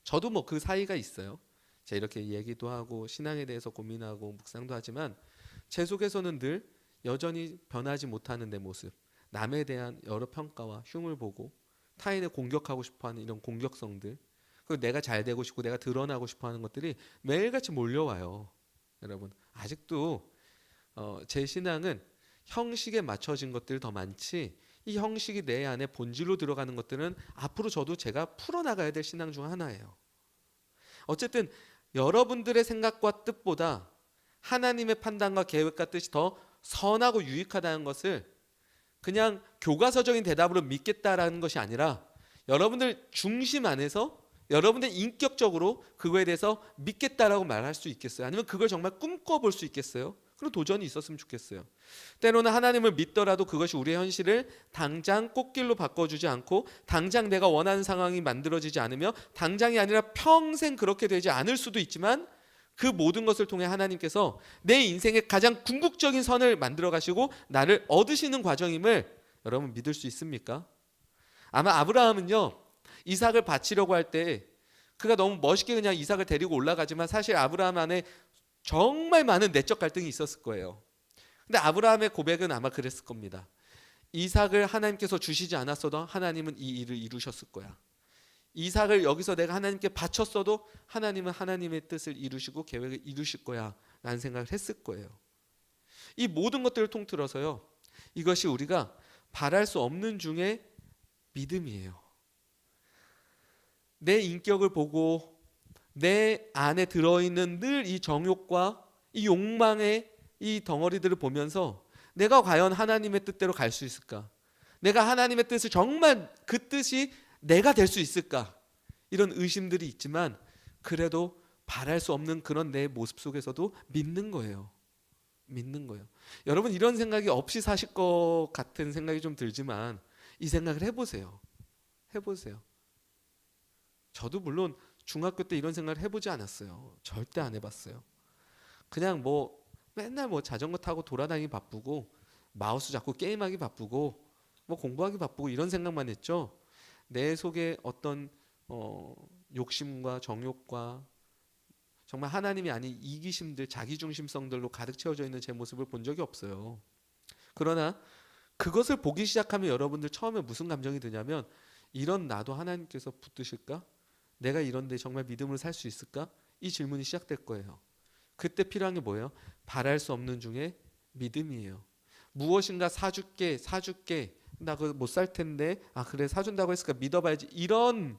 저도 뭐 그 사이가 있어요. 제가 이렇게 얘기도 하고 신앙에 대해서 고민하고 묵상도 하지만 제 속에서는 늘 여전히 변하지 못하는 내 모습, 남에 대한 여러 평가와 흉을 보고 타인을 공격하고 싶어하는 이런 공격성들, 그리고 내가 잘 되고 싶고 내가 드러나고 싶어하는 것들이 매일같이 몰려와요. 여러분 아직도 제 신앙은 형식에 맞춰진 것들이 더 많지, 이 형식이 내 안에 본질로 들어가는 것들은 앞으로 저도 제가 풀어나가야 될 신앙 중 하나예요. 어쨌든 여러분들의 생각과 뜻보다 하나님의 판단과 계획과 뜻이 더 선하고 유익하다는 것을 그냥 교과서적인 대답으로 믿겠다라는 것이 아니라 여러분들 중심 안에서 여러분들 인격적으로 그거에 대해서 믿겠다라고 말할 수 있겠어요? 아니면 그걸 정말 꿈꿔볼 수 있겠어요? 그런 도전이 있었으면 좋겠어요. 때로는 하나님을 믿더라도 그것이 우리의 현실을 당장 꽃길로 바꿔주지 않고 당장 내가 원하는 상황이 만들어지지 않으며 당장이 아니라 평생 그렇게 되지 않을 수도 있지만 그 모든 것을 통해 하나님께서 내 인생의 가장 궁극적인 선을 만들어 가시고 나를 얻으시는 과정임을 여러분 믿을 수 있습니까? 아마 아브라함은요, 이삭을 바치려고 할 때 그가 너무 멋있게 그냥 이삭을 데리고 올라가지만 사실 아브라함 안에 정말 많은 내적 갈등이 있었을 거예요. 근데 아브라함의 고백은 아마 그랬을 겁니다. 이삭을 하나님께서 주시지 않았어도 하나님은 이 일을 이루셨을 거야. 이삭을 여기서 내가 하나님께 바쳤어도 하나님은 하나님의 뜻을 이루시고 계획을 이루실 거야 라는 생각을 했을 거예요. 이 모든 것들을 통틀어서요, 이것이 우리가 바랄 수 없는 중에 믿음이에요. 내 인격을 보고 내 안에 들어있는 늘 이 정욕과 이 욕망의 이 덩어리들을 보면서 내가 과연 하나님의 뜻대로 갈 수 있을까? 내가 하나님의 뜻을 정말 그 뜻이 내가 될 수 있을까? 이런 의심들이 있지만 그래도 바랄 수 없는 그런 내 모습 속에서도 믿는 거예요. 믿는 거예요. 여러분 이런 생각이 없이 사실 것 같은 생각이 좀 들지만 이 생각을 해보세요. 해보세요. 저도 물론 중학교 때 이런 생각을 해보지 않았어요. 절대 안 해봤어요. 그냥 뭐 맨날 뭐 자전거 타고 돌아다니기 바쁘고 마우스 잡고 게임하기 바쁘고 뭐 공부하기 바쁘고 이런 생각만 했죠. 내 속에 어떤 욕심과 정욕과 정말 하나님이 아닌 이기심들, 자기중심성들로 가득 채워져 있는 제 모습을 본 적이 없어요. 그러나 그것을 보기 시작하면 여러분들 처음에 무슨 감정이 드냐면 이런 나도 하나님께서 붙드실까? 내가 이런데 정말 믿음으로 살 수 있을까? 이 질문이 시작될 거예요. 그때 필요한 게 뭐예요? 바랄 수 없는 중에 믿음이에요. 무엇인가 사줄게 나 그거 못 살 텐데 그래 사준다고 했으니까 믿어봐야지 이런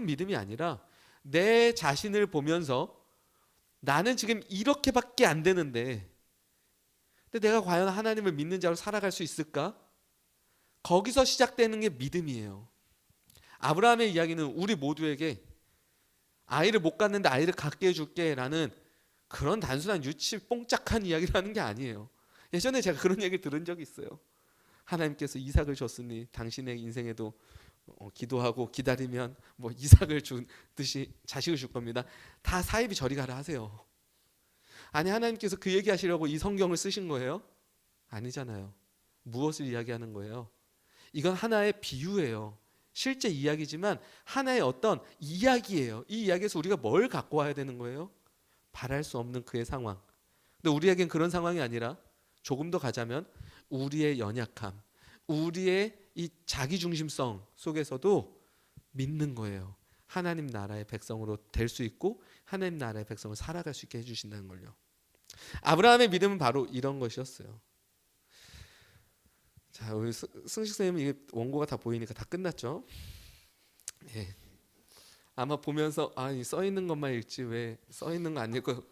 믿음이 아니라 내 자신을 보면서 나는 지금 이렇게밖에 안 되는데 근데 내가 과연 하나님을 믿는 자로 살아갈 수 있을까? 거기서 시작되는 게 믿음이에요. 아브라함의 이야기는 우리 모두에게 아이를 못 갖는데 아이를 갖게 해줄게 라는 그런 단순한 유치 뽕짝한 이야기라는 게 아니에요. 예전에 제가 그런 얘기를 들은 적이 있어요. 하나님께서 이삭을 줬으니 당신의 인생에도 기도하고 기다리면 뭐 이삭을 준 듯이 자식을 줄 겁니다. 다 사이비 저리 가라 하세요. 아니 하나님께서 그 얘기하시려고 이 성경을 쓰신 거예요? 아니잖아요. 무엇을 이야기하는 거예요? 이건 하나의 비유예요. 실제 이야기지만 하나의 어떤 이야기예요. 이 이야기에서 우리가 뭘 갖고 와야 되는 거예요? 바랄 수 없는 그의 상황. 근데 우리에겐 그런 상황이 아니라 조금 더 가자면 우리의 연약함, 우리의 이 자기중심성 속에서도 믿는 거예요. 하나님 나라의 백성으로 될 수 있고 하나님 나라의 백성을 살아갈 수 있게 해주신다는 걸요. 아브라함의 믿음은 바로 이런 것이었어요. 자, 우리 승식 선생님 이게 원고가 다 보이니까 다 끝났죠? 예. 아마 보면서 써 있는 것만 읽지 왜 써 있는 거 안 읽고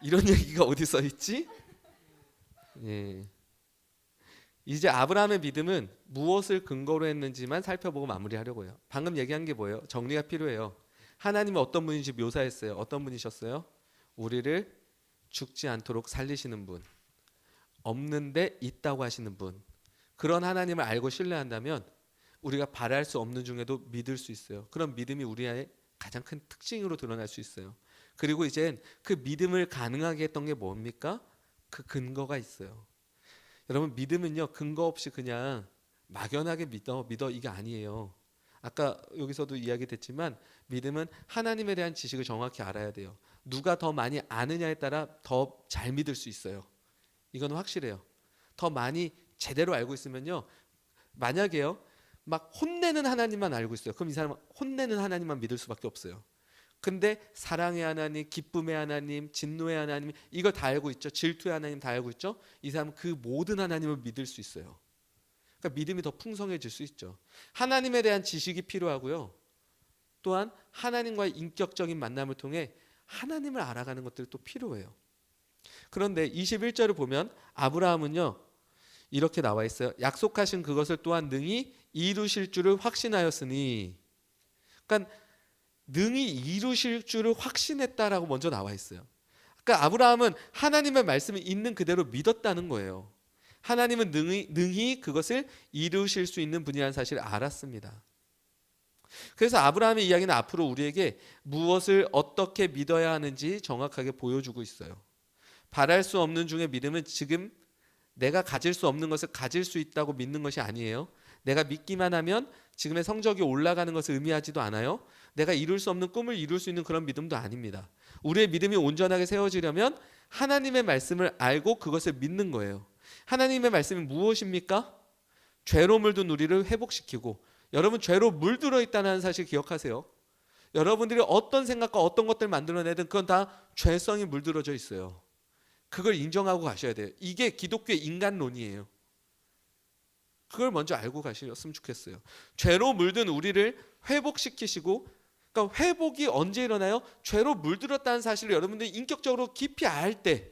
이런 얘기가 어디 써 있지? 예. 이제 아브라함의 믿음은 무엇을 근거로 했는지만 살펴보고 마무리하려고요. 방금 얘기한 게 뭐예요? 정리가 필요해요. 하나님은 어떤 분인지 묘사했어요. 어떤 분이셨어요? 우리를 죽지 않도록 살리시는 분, 없는데 있다고 하시는 분. 그런 하나님을 알고 신뢰한다면 우리가 바랄 수 없는 중에도 믿을 수 있어요. 그런 믿음이 우리의 가장 큰 특징으로 드러날 수 있어요. 그리고 이젠 그 믿음을 가능하게 했던 게 뭡니까? 그 근거가 있어요. 여러분 믿음은요 근거 없이 그냥 막연하게 믿어 이게 아니에요. 아까 여기서도 이야기됐지만 믿음은 하나님에 대한 지식을 정확히 알아야 돼요. 누가 더 많이 아느냐에 따라 더 잘 믿을 수 있어요. 이건 확실해요. 더 많이 제대로 알고 있으면요, 만약에요 막 혼내는 하나님만 알고 있어요. 그럼 이 사람은 혼내는 하나님만 믿을 수밖에 없어요. 근데 사랑의 하나님, 기쁨의 하나님, 진노의 하나님, 이걸 다 알고 있죠. 질투의 하나님 다 알고 있죠. 이 사람은 그 모든 하나님을 믿을 수 있어요. 그러니까 믿음이 더 풍성해질 수 있죠. 하나님에 대한 지식이 필요하고요, 또한 하나님과의 인격적인 만남을 통해 하나님을 알아가는 것들이 또 필요해요. 그런데 21절을 보면 아브라함은요 이렇게 나와 있어요. 약속하신 그것을 또한 능히 이루실 줄을 확신하였으니. 그러니까 능히 이루실 줄을 확신했다라고 먼저 나와 있어요. 그러니까 아브라함은 하나님의 말씀이 있는 그대로 믿었다는 거예요. 하나님은 능히 그것을 이루실 수 있는 분이라는 사실을 알았습니다. 그래서 아브라함의 이야기는 앞으로 우리에게 무엇을 어떻게 믿어야 하는지 정확하게 보여주고 있어요. 바랄 수 없는 중에 믿음은 지금 내가 가질 수 없는 것을 가질 수 있다고 믿는 것이 아니에요. 내가 믿기만 하면 지금의 성적이 올라가는 것을 의미하지도 않아요. 내가 이룰 수 없는 꿈을 이룰 수 있는 그런 믿음도 아닙니다. 우리의 믿음이 온전하게 세워지려면 하나님의 말씀을 알고 그것을 믿는 거예요. 하나님의 말씀이 무엇입니까? 죄로 물든 우리를 회복시키고, 여러분 죄로 물들어 있다는 사실 기억하세요. 여러분들이 어떤 생각과 어떤 것들 만들어내든 그건 다 죄성이 물들어져 있어요. 그걸 인정하고 가셔야 돼요. 이게 기독교의 인간론이에요. 그걸 먼저 알고 가셨으면 좋겠어요. 죄로 물든 우리를 회복시키시고, 그러니까 회복이 언제 일어나요? 죄로 물들었다는 사실을 여러분들이 인격적으로 깊이 알 때,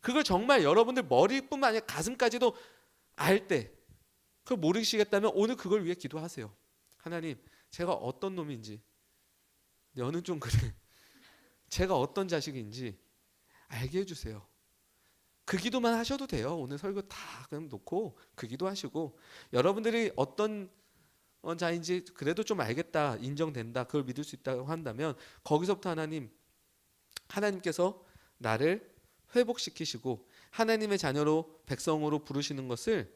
그걸 정말 여러분들 머리뿐만 아니라 가슴까지도 알 때, 그걸 모르시겠다면 오늘 그걸 위해 기도하세요. 하나님, 제가 어떤 놈인지, 너는 좀 그래, 제가 어떤 자식인지 알게 해주세요. 그 기도만 하셔도 돼요. 오늘 설교 다 그냥 놓고 그 기도하시고, 여러분들이 어떤 자인지 그래도 좀 알겠다, 인정된다, 그걸 믿을 수 있다고 한다면 거기서부터 하나님께서 나를 회복시키시고 하나님의 자녀로, 백성으로 부르시는 것을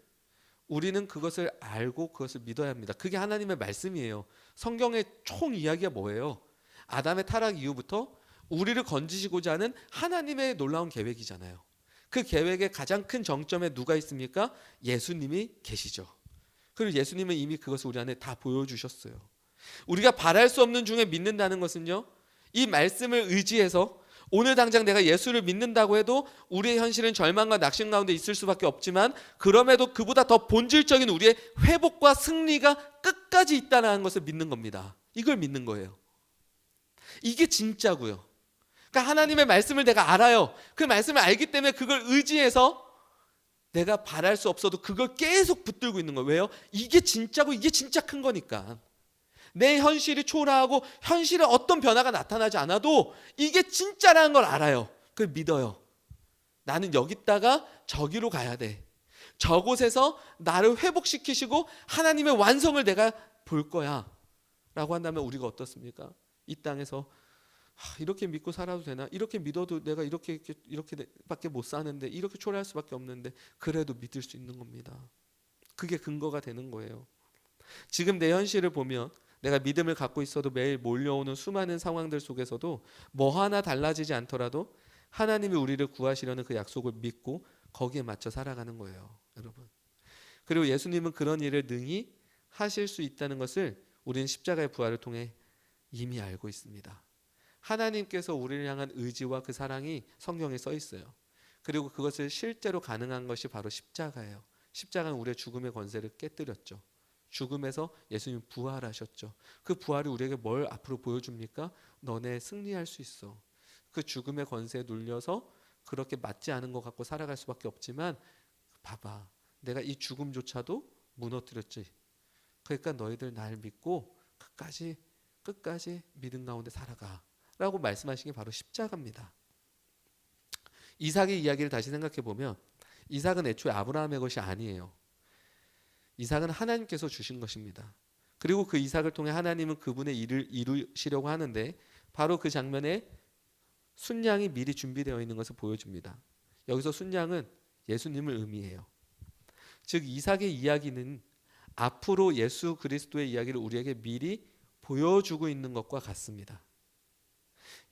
우리는 그것을 알고 그것을 믿어야 합니다. 그게 하나님의 말씀이에요. 성경의 총 이야기가 뭐예요? 아담의 타락 이후부터 우리를 건지시고자 하는 하나님의 놀라운 계획이잖아요. 그 계획의 가장 큰 정점에 누가 있습니까? 예수님이 계시죠. 그리고 예수님은 이미 그것을 우리 안에 다 보여주셨어요. 우리가 바랄 수 없는 중에 믿는다는 것은요, 이 말씀을 의지해서 오늘 당장 내가 예수를 믿는다고 해도 우리의 현실은 절망과 낙심 가운데 있을 수밖에 없지만, 그럼에도 그보다 더 본질적인 우리의 회복과 승리가 끝까지 있다는 것을 믿는 겁니다. 이걸 믿는 거예요. 이게 진짜고요. 그러니까 하나님의 말씀을 내가 알아요. 그 말씀을 알기 때문에 그걸 의지해서 내가 바랄 수 없어도 그걸 계속 붙들고 있는 거예요. 왜요? 이게 진짜고 이게 진짜 큰 거니까. 내 현실이 초라하고 현실에 어떤 변화가 나타나지 않아도 이게 진짜라는 걸 알아요. 그걸 믿어요. 나는 여기 있다가 저기로 가야 돼. 저곳에서 나를 회복시키시고 하나님의 완성을 내가 볼 거야 라고 한다면 우리가 어떻습니까? 이 땅에서 이렇게 믿고 살아도 되나? 이렇게 믿어도 내가 이렇게밖에 못 사는데, 이렇게 초라할 수밖에 없는데, 그래도 믿을 수 있는 겁니다. 그게 근거가 되는 거예요. 지금 내 현실을 보면 내가 믿음을 갖고 있어도 매일 몰려오는 수많은 상황들 속에서도 뭐 하나 달라지지 않더라도 하나님이 우리를 구하시려는 그 약속을 믿고 거기에 맞춰 살아가는 거예요, 여러분. 그리고 예수님은 그런 일을 능히 하실 수 있다는 것을 우리는 십자가의 부활을 통해 이미 알고 있습니다. 하나님께서 우리를 향한 의지와 그 사랑이 성경에 써 있어요. 그리고 그것을 실제로 가능한 것이 바로 십자가예요. 십자가는 우리의 죽음의 권세를 깨뜨렸죠. 죽음에서 예수님 부활하셨죠. 그 부활이 우리에게 뭘 앞으로 보여줍니까? 너네 승리할 수 있어. 그 죽음의 권세에 눌려서 그렇게 맞지 않은 것 같고 살아갈 수밖에 없지만, 봐봐, 내가 이 죽음조차도 무너뜨렸지. 그러니까 너희들 날 믿고 끝까지 믿음 가운데 살아가 라고 말씀하신 게 바로 십자가입니다. 이삭의 이야기를 다시 생각해 보면, 이삭은 애초에 아브라함의 것이 아니에요. 이삭은 하나님께서 주신 것입니다. 그리고 그 이삭을 통해 하나님은 그분의 일을 이루시려고 하는데, 바로 그 장면에 순양이 미리 준비되어 있는 것을 보여줍니다. 여기서 순양은 예수님을 의미해요. 즉 이삭의 이야기는 앞으로 예수 그리스도의 이야기를 우리에게 미리 보여주고 있는 것과 같습니다.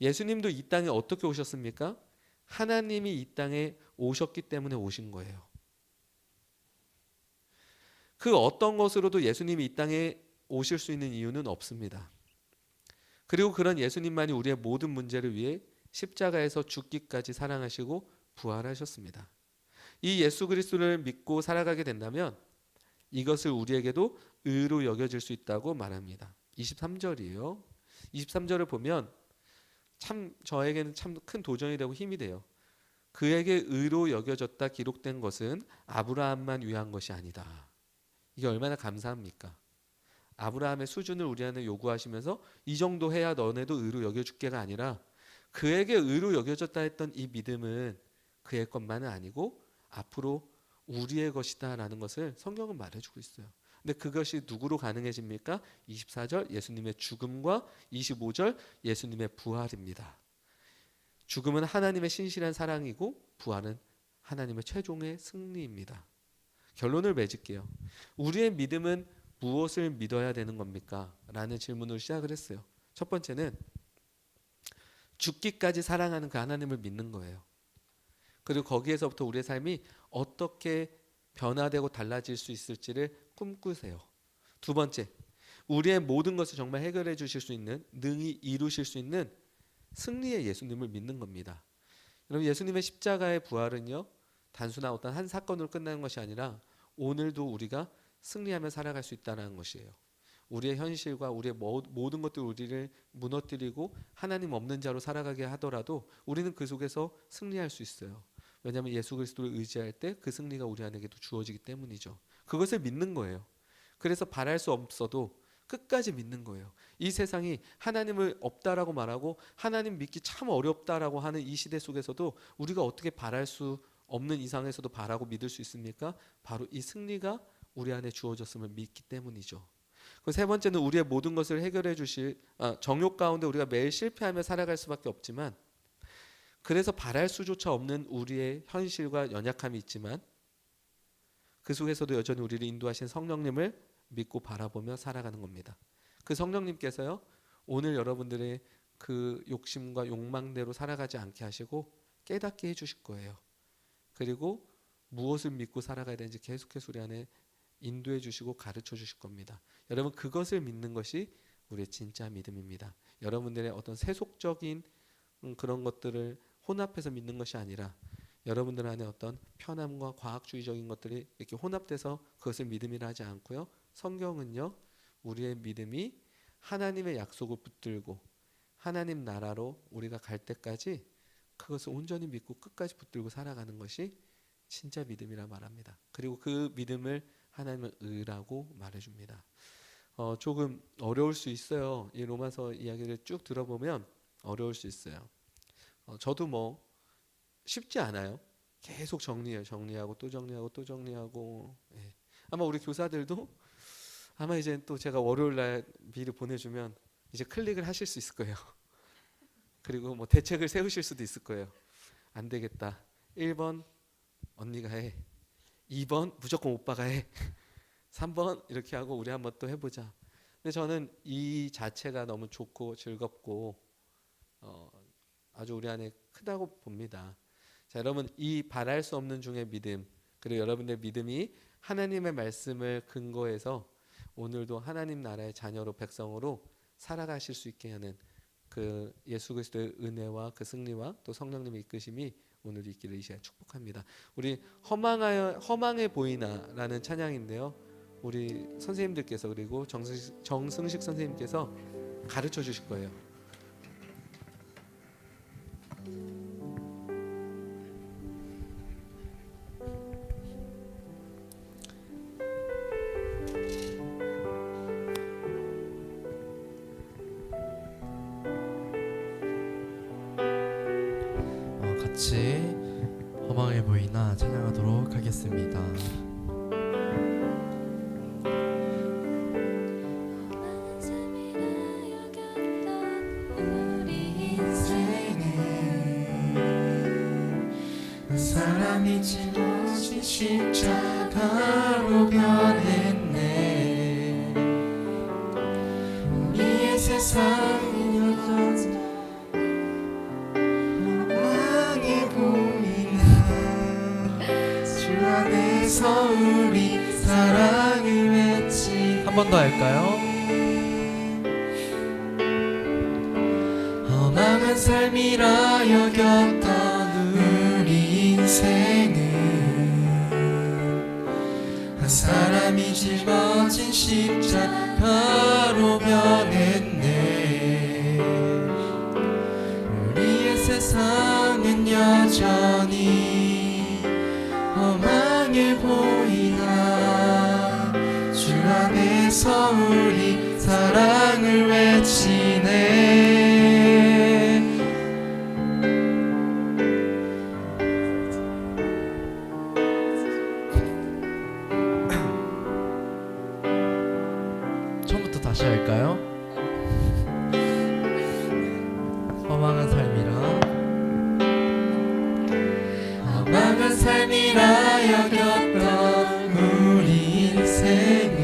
예수님도 이 땅에 어떻게 오셨습니까? 하나님이 이 땅에 오셨기 때문에 오신 거예요. 그 어떤 것으로도 예수님이 이 땅에 오실 수 있는 이유는 없습니다. 그리고 그런 예수님만이 우리의 모든 문제를 위해 십자가에서 죽기까지 사랑하시고 부활하셨습니다. 이 예수 그리스도를 믿고 살아가게 된다면 이것을 우리에게도 의로 여겨질 수 있다고 말합니다. 23절이에요. 23절을 보면 참 저에게는 참 큰 도전이 되고 힘이 돼요. 그에게 의로 여겨졌다 기록된 것은 아브라함만 위한 것이 아니다. 이게 얼마나 감사합니까? 아브라함의 수준을 우리한테 요구하시면서 이 정도 해야 너네도 의로 여겨줄게가 아니라 그에게 의로 여겨졌다 했던 이 믿음은 그의 것만은 아니고 앞으로 우리의 것이다 라는 것을 성경은 말해주고 있어요. 근데 그것이 누구로 가능해집니까? 24절 예수님의 죽음과 25절 예수님의 부활입니다. 죽음은 하나님의 신실한 사랑이고 부활은 하나님의 최종의 승리입니다. 결론을 맺을게요. 우리의 믿음은 무엇을 믿어야 되는 겁니까? 라는 질문으로 시작을 했어요. 첫 번째는 죽기까지 사랑하는 그 하나님을 믿는 거예요. 그리고 거기에서부터 우리의 삶이 어떻게 변화되고 달라질 수 있을지를 꿈꾸세요. 두 번째, 우리의 모든 것을 정말 해결해 주실 수 있는, 능히 이루실 수 있는 승리의 예수님을 믿는 겁니다. 여러분, 예수님의 십자가의 부활은요, 단순한 어떤 한 사건으로 끝나는 것이 아니라 오늘도 우리가 승리하며 살아갈 수 있다는 것이에요. 우리의 현실과 우리의 모든 것들 우리를 무너뜨리고 하나님 없는 자로 살아가게 하더라도 우리는 그 속에서 승리할 수 있어요. 왜냐하면 예수 그리스도를 의지할 때 그 승리가 우리 안에게도 주어지기 때문이죠. 그것을 믿는 거예요. 그래서 바랄 수 없어도 끝까지 믿는 거예요. 이 세상이 하나님을 없다라고 말하고 하나님 믿기 참 어렵다라고 하는 이 시대 속에서도 우리가 어떻게 바랄 수 없는 이상에서도 바라고 믿을 수 있습니까? 바로 이 승리가 우리 안에 주어졌음을 믿기 때문이죠. 그 세 번째는 우리의 모든 것을 해결해 주실 정욕 가운데 우리가 매일 실패하며 살아갈 수밖에 없지만 그래서 바랄 수조차 없는 우리의 현실과 연약함이 있지만 그 속에서도 여전히 우리를 인도하신 성령님을 믿고 바라보며 살아가는 겁니다. 그 성령님께서요 오늘 여러분들의 그 욕심과 욕망대로 살아가지 않게 하시고 깨닫게 해주실 거예요. 그리고 무엇을 믿고 살아가야 되는지 계속해서 우리 안에 인도해 주시고 가르쳐 주실 겁니다. 여러분 그것을 믿는 것이 우리의 진짜 믿음입니다. 여러분들의 어떤 세속적인 그런 것들을 혼합해서 믿는 것이 아니라 여러분들 안에 어떤 편함과 과학주의적인 것들이 이렇게 혼합돼서 그것을 믿음이라 하지 않고요. 성경은요 우리의 믿음이 하나님의 약속을 붙들고 하나님 나라로 우리가 갈 때까지 그것을 온전히 믿고 끝까지 붙들고 살아가는 것이 진짜 믿음이라 말합니다. 그리고 그 믿음을 하나님은 의라고 말해줍니다. 조금 어려울 수 있어요. 이 로마서 이야기를 쭉 들어보면 어려울 수 있어요. 저도 뭐 쉽지 않아요. 계속 정리해요. 정리하고 또 정리하고 또 정리하고. 예. 아마 우리 교사들도 아마 이제 또 제가 월요일 날 미리 보내주면 이제 클릭을 하실 수 있을 거예요. 그리고 뭐 대책을 세우실 수도 있을 거예요. 안 되겠다. 1번 언니가 해. 2번 무조건 오빠가 해. 3번 이렇게 하고 우리 한번 또 해보자. 근데 저는 이 자체가 너무 좋고 즐겁고 아주 우리 안에 크다고 봅니다. 자, 여러분 이 바랄 수 없는 중의 믿음 그리고 여러분의 믿음이 하나님의 말씀을 근거해서 오늘도 하나님 나라의 자녀로 백성으로 살아가실 수 있게 하는 그 예수 그리스도의 은혜와 그 승리와 또 성령님의 이끄심이 오늘 있기를 이 시간 축복합니다. 우리 허망해 보이나라는 찬양인데요. 우리 선생님들께서 그리고 정승식 선생님께서 가르쳐 주실 거예요. 같이 허망해 보이나 찬양하도록 하겠습니다. 사람이 짊어진 십자가로 변했네. 우리의 세상이 더 할까요? 험악한 삶이라 여겼던 우리 인생은 한 사람이 짊어진 십자가로 변했네. 우리의 세상은 여전히 험하게 보이나 주 안에서 우리 사랑을 외치네. 처음부터 다시 할까요? 험악한 삶이라 험악한 삶이라 여겼던 우리 인생은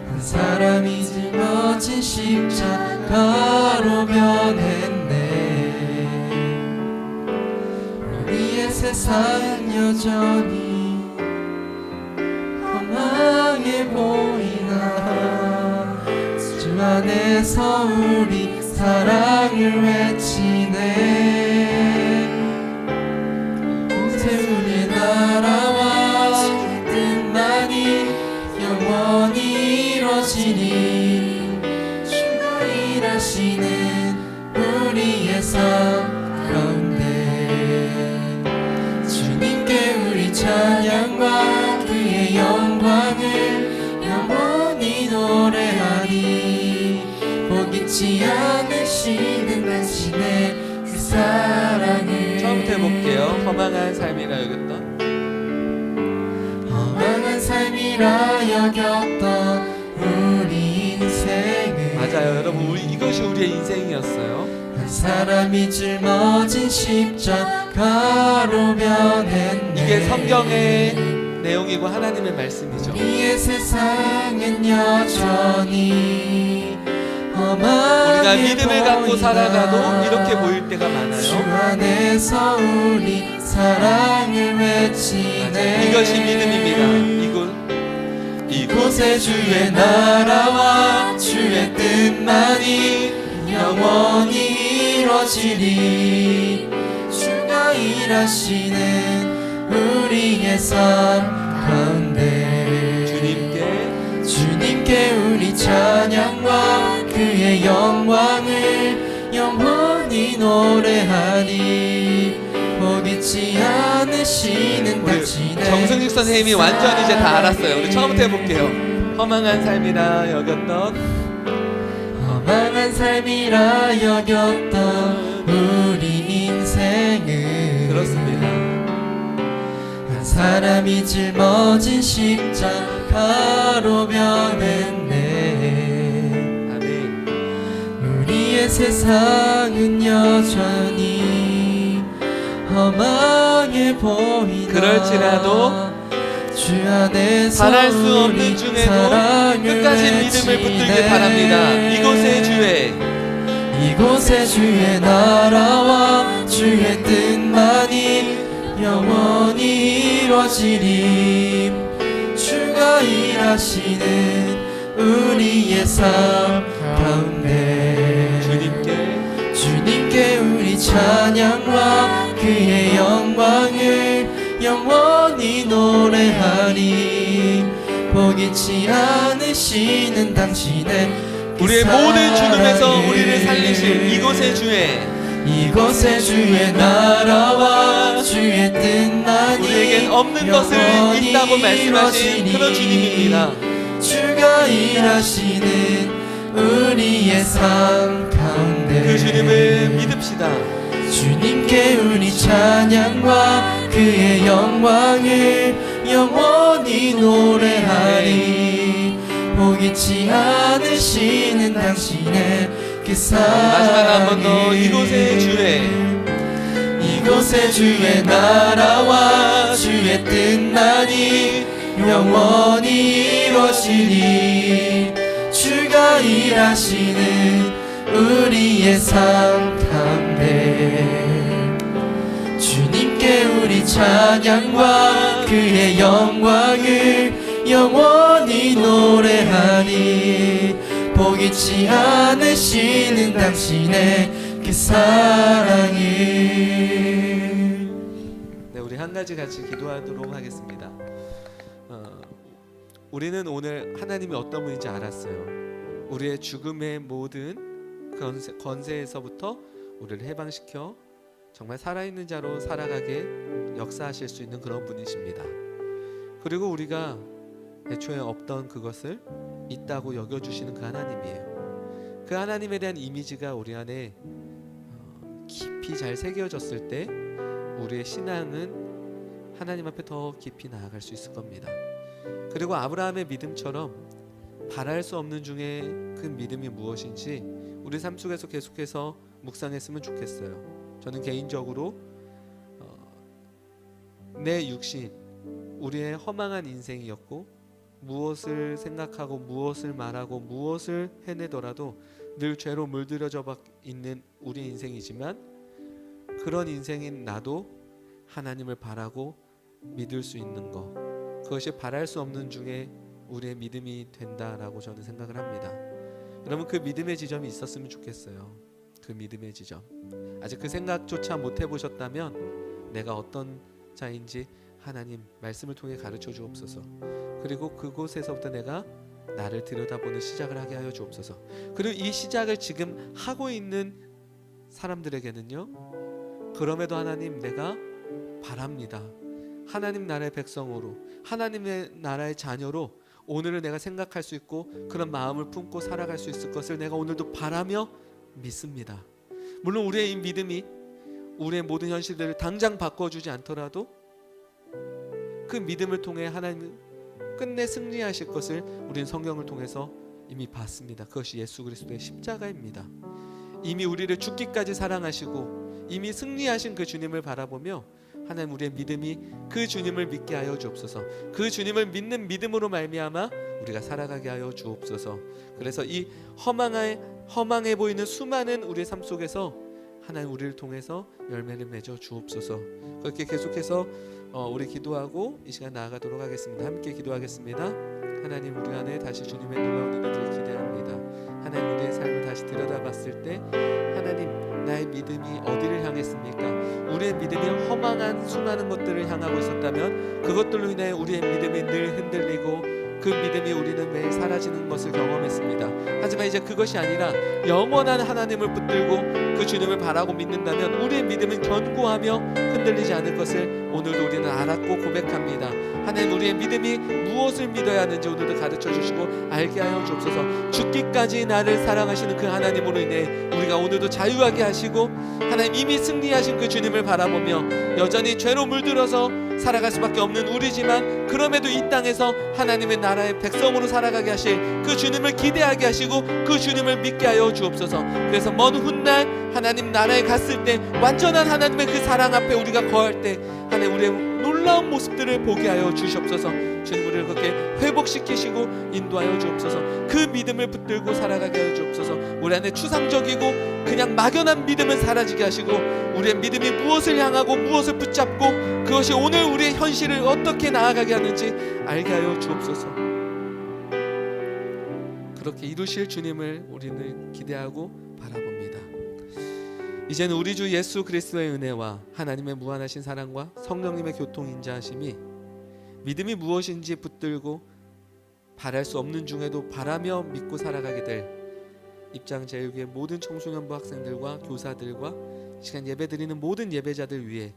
한 사람이 짊어진 십자가로 변했네. 우리의 세상은 여전히 험하게 보이나 주 안에서 우리 사랑을 외치네. 곳에 우리의 나라와 뜻만이 영원히 이루어지니 주가 일하시는 우리의 삶 가운데 주님께 우리 찬양과 그의 영광을 영원히 노래하니 포기치 않으시는 당신의 그 사랑을. 처음부터 해볼게요. 험악한 삶이라 여겼던 험악한 삶이라 여겼던 우리 인생은 맞아요, 여러분. 이것이 우리의 인생이었어요. 한 사람이 짊어진 십자가로 변했네. 이게 성경의 내용이고 하나님의 말씀이죠. 우리의 세상은 여전히 우리가 믿음을 갖고 살아가도 이렇게 보일 때가 많아요. 주 안에서 우리 사랑을 외치네. 이것이 믿음입니다. 이곳에 주의 나라와 주의 뜻만이 영원히 이루어지리. 주가 일하시는 우리의 삶 가운데 주님께 우리 찬양과 그의 영광을 영원히 노래하니 포기치 않으시는 당신의 정승직 선생님이 완전 이제 다 알았어요. 우리 처음부터 해볼게요. 험악한 삶이라 여겼던 험악한 삶이라 여겼던 우리 인생은 그렇습니다. 한 사람이 짊어진 십자가로 변했네. 아멘. 우리의 세상은 여전히 험하게 보이나 그럴지라도 주 안에서 바랄 수 없는 우리 중에도 사랑을 끝까지 믿음을 붙들길 외치네. 바랍니다. 이곳에 주의 나라와 주의 뜻만이 영원히 이루어지리. 주가 일하시는 우리의 삶 가운데 주님께 우리 찬양과 그의 영광을 영원히 노래하니 포기치 않으시는 당신의 그 우리의 모든 죽음에서 사랑을. 우리를 살리실 이곳에 주의 나라와 주의 뜻만이 우리에겐 없는 것을 영원히 있다고 말씀하신 그런 주님입니다. 주가 일하시는 우리의 삶 가운데 그 주님을 믿읍시다. 주님께 우리 찬양과 그의 영광을 영원히 노래하리. 포기치 않으시는 당신의 그 마지막 한 번 더. 사랑을. 이곳에 주의 나라와 주의 뜻만이 영원히 이루어지니. 주가 일하시는 우리의 삶 가운데 주님께 우리 찬양과 그의 영광을 영원히 노래하리. 포기치 않으시는 당신의 그 사랑을. 네, 우리 한 가지 같이 기도하도록 하겠습니다. 우리는 오늘 하나님이 어떤 분인지 알았어요. 우리의 죽음의 모든 건세에서부터 우리를 해방시켜 정말 살아있는 자로 살아가게 역사하실 수 있는 그런 분이십니다. 그리고 우리가 애초에 없던 그것을 있다고 여겨주시는 그 하나님이에요. 그 하나님에 대한 이미지가 우리 안에 깊이 잘 새겨졌을 때 우리의 신앙은 하나님 앞에 더 깊이 나아갈 수 있을 겁니다. 그리고 아브라함의 믿음처럼 바랄 수 없는 중에 그 믿음이 무엇인지 우리 삶 속에서 계속해서 묵상했으면 좋겠어요. 저는 개인적으로 내 육신, 우리의 허망한 인생이었고 무엇을 생각하고 무엇을 말하고 무엇을 해내더라도 늘 죄로 물들여져 있는 우리 인생이지만 그런 인생인 나도 하나님을 바라고 믿을 수 있는 것, 그것이 바랄 수 없는 중에 우리의 믿음이 된다라고 저는 생각을 합니다. 여러분, 그 믿음의 지점이 있었으면 좋겠어요. 그 믿음의 지점, 아직 그 생각조차 못 해보셨다면 내가 어떤 자인지 하나님 말씀을 통해 가르쳐 주옵소서. 그리고 그곳에서부터 내가 나를 들여다보는 시작을 하게 하여 주옵소서. 그리고 이 시작을 지금 하고 있는 사람들에게는요, 그럼에도 하나님 내가 바랍니다. 하나님 나라의 백성으로, 하나님의 나라의 자녀로 오늘을 내가 생각할 수 있고 그런 마음을 품고 살아갈 수 있을 것을 내가 오늘도 바라며 믿습니다. 물론 우리의 이 믿음이 우리의 모든 현실들을 당장 바꿔주지 않더라도 그 믿음을 통해 하나님은 끝내 승리하실 것을 우리는 성경을 통해서 이미 봤습니다. 그것이 예수 그리스도의 십자가입니다. 이미 우리를 죽기까지 사랑하시고 이미 승리하신 그 주님을 바라보며 하나님 우리의 믿음이 그 주님을 믿게 하여 주옵소서. 그 주님을 믿는 믿음으로 말미암아 우리가 살아가게 하여 주옵소서. 그래서 이 허망해 보이는 수많은 우리의 삶 속에서 하나님 우리를 통해서 열매를 맺어 주옵소서. 그렇게 계속해서 우리 기도하고 이 시간 나아가도록 하겠습니다. 함께 기도하겠습니다. 하나님, 우리 안에 다시 주님의 놀라운 은혜를 기대합니다. 하나님, 우리의 삶을 다시 들여다봤을 때 하나님, 나의 믿음이 어디를 향했습니까? 우리의 믿음이 허망한 수많은 것들을 향하고 있었다면 그것들로 인해 우리의 믿음이 늘 흔들리고 그 믿음이 우리는 매일 사라지는 것을 경험했습니다. 하지만 이제 그것이 아니라 영원한 하나님을 붙들고 그 주님을 바라고 믿는다면 우리의 믿음은 견고하며 흔들리지 않을 것을 오늘도 우리는 알았고 고백합니다. 하나님, 우리의 믿음이 무엇을 믿어야 하는지 오늘도 가르쳐 주시고 알게 하여 주옵소서. 죽기까지 나를 사랑하시는 그 하나님으로 인해 우리가 오늘도 자유하게 하시고 하나님 이미 승리하신 그 주님을 바라보며 여전히 죄로 물들어서 살아갈 수밖에 없는 우리지만 그럼에도 이 땅에서 하나님의 나라의 백성으로 살아가게 하실 그 주님을 기대하게 하시고 그 주님을 믿게 하여 주옵소서. 그래서 먼 훗날 하나님 나라에 갔을 때 완전한 하나님의 그 사랑 앞에 우리가 거할 때 하나님 우리의 놀라운 모습들을 보게 하여 주시옵소서. 주님, 우리를 그렇게 회복시키시고 인도하여 주옵소서. 그 믿음을 붙들고 살아가게 하여 주옵소서. 우리 안에 추상적이고 그냥 막연한 믿음은 사라지게 하시고 우리의 믿음이 무엇을 향하고 무엇을 붙잡고 그것이 오늘 우리의 현실을 어떻게 나아가게 하는지 알게 하여 주옵소서. 그렇게 이루실 주님을 우리는 기대하고 바라봅니다. 이제는 우리 주 예수 그리스도의 은혜와 하나님의 무한하신 사랑과 성령님의 교통인자하심이 믿음이 무엇인지 붙들고 바랄 수 없는 중에도 바라며 믿고 살아가게 될 입장 제일교회 모든 청소년부 학생들과 교사들과 시간 예배드리는 모든 예배자들 위해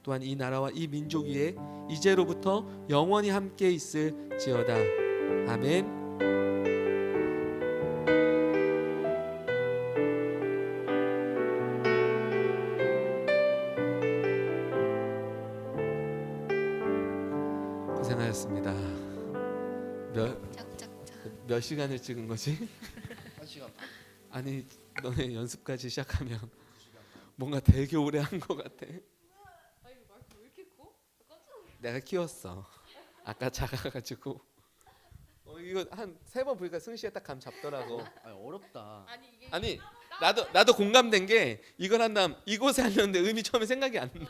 또한 이 나라와 이 민족 위에 이제로부터 영원히 함께 있을지어다. 아멘. 고생하셨습니다. 몇 시간을 찍은 거지? 1시간 반. 아니, 너네 연습까지 시작하면 뭔가 되게 오래 한 것 같아. 내가 키웠어. 아까 작아가지고. 이거 한 3번 보니까 승시에 딱 감 잡더라고. 어렵다. 아니 나도 공감된 게 이걸 한 다음 이곳에 하려는데 음이 처음에 생각이 안 나.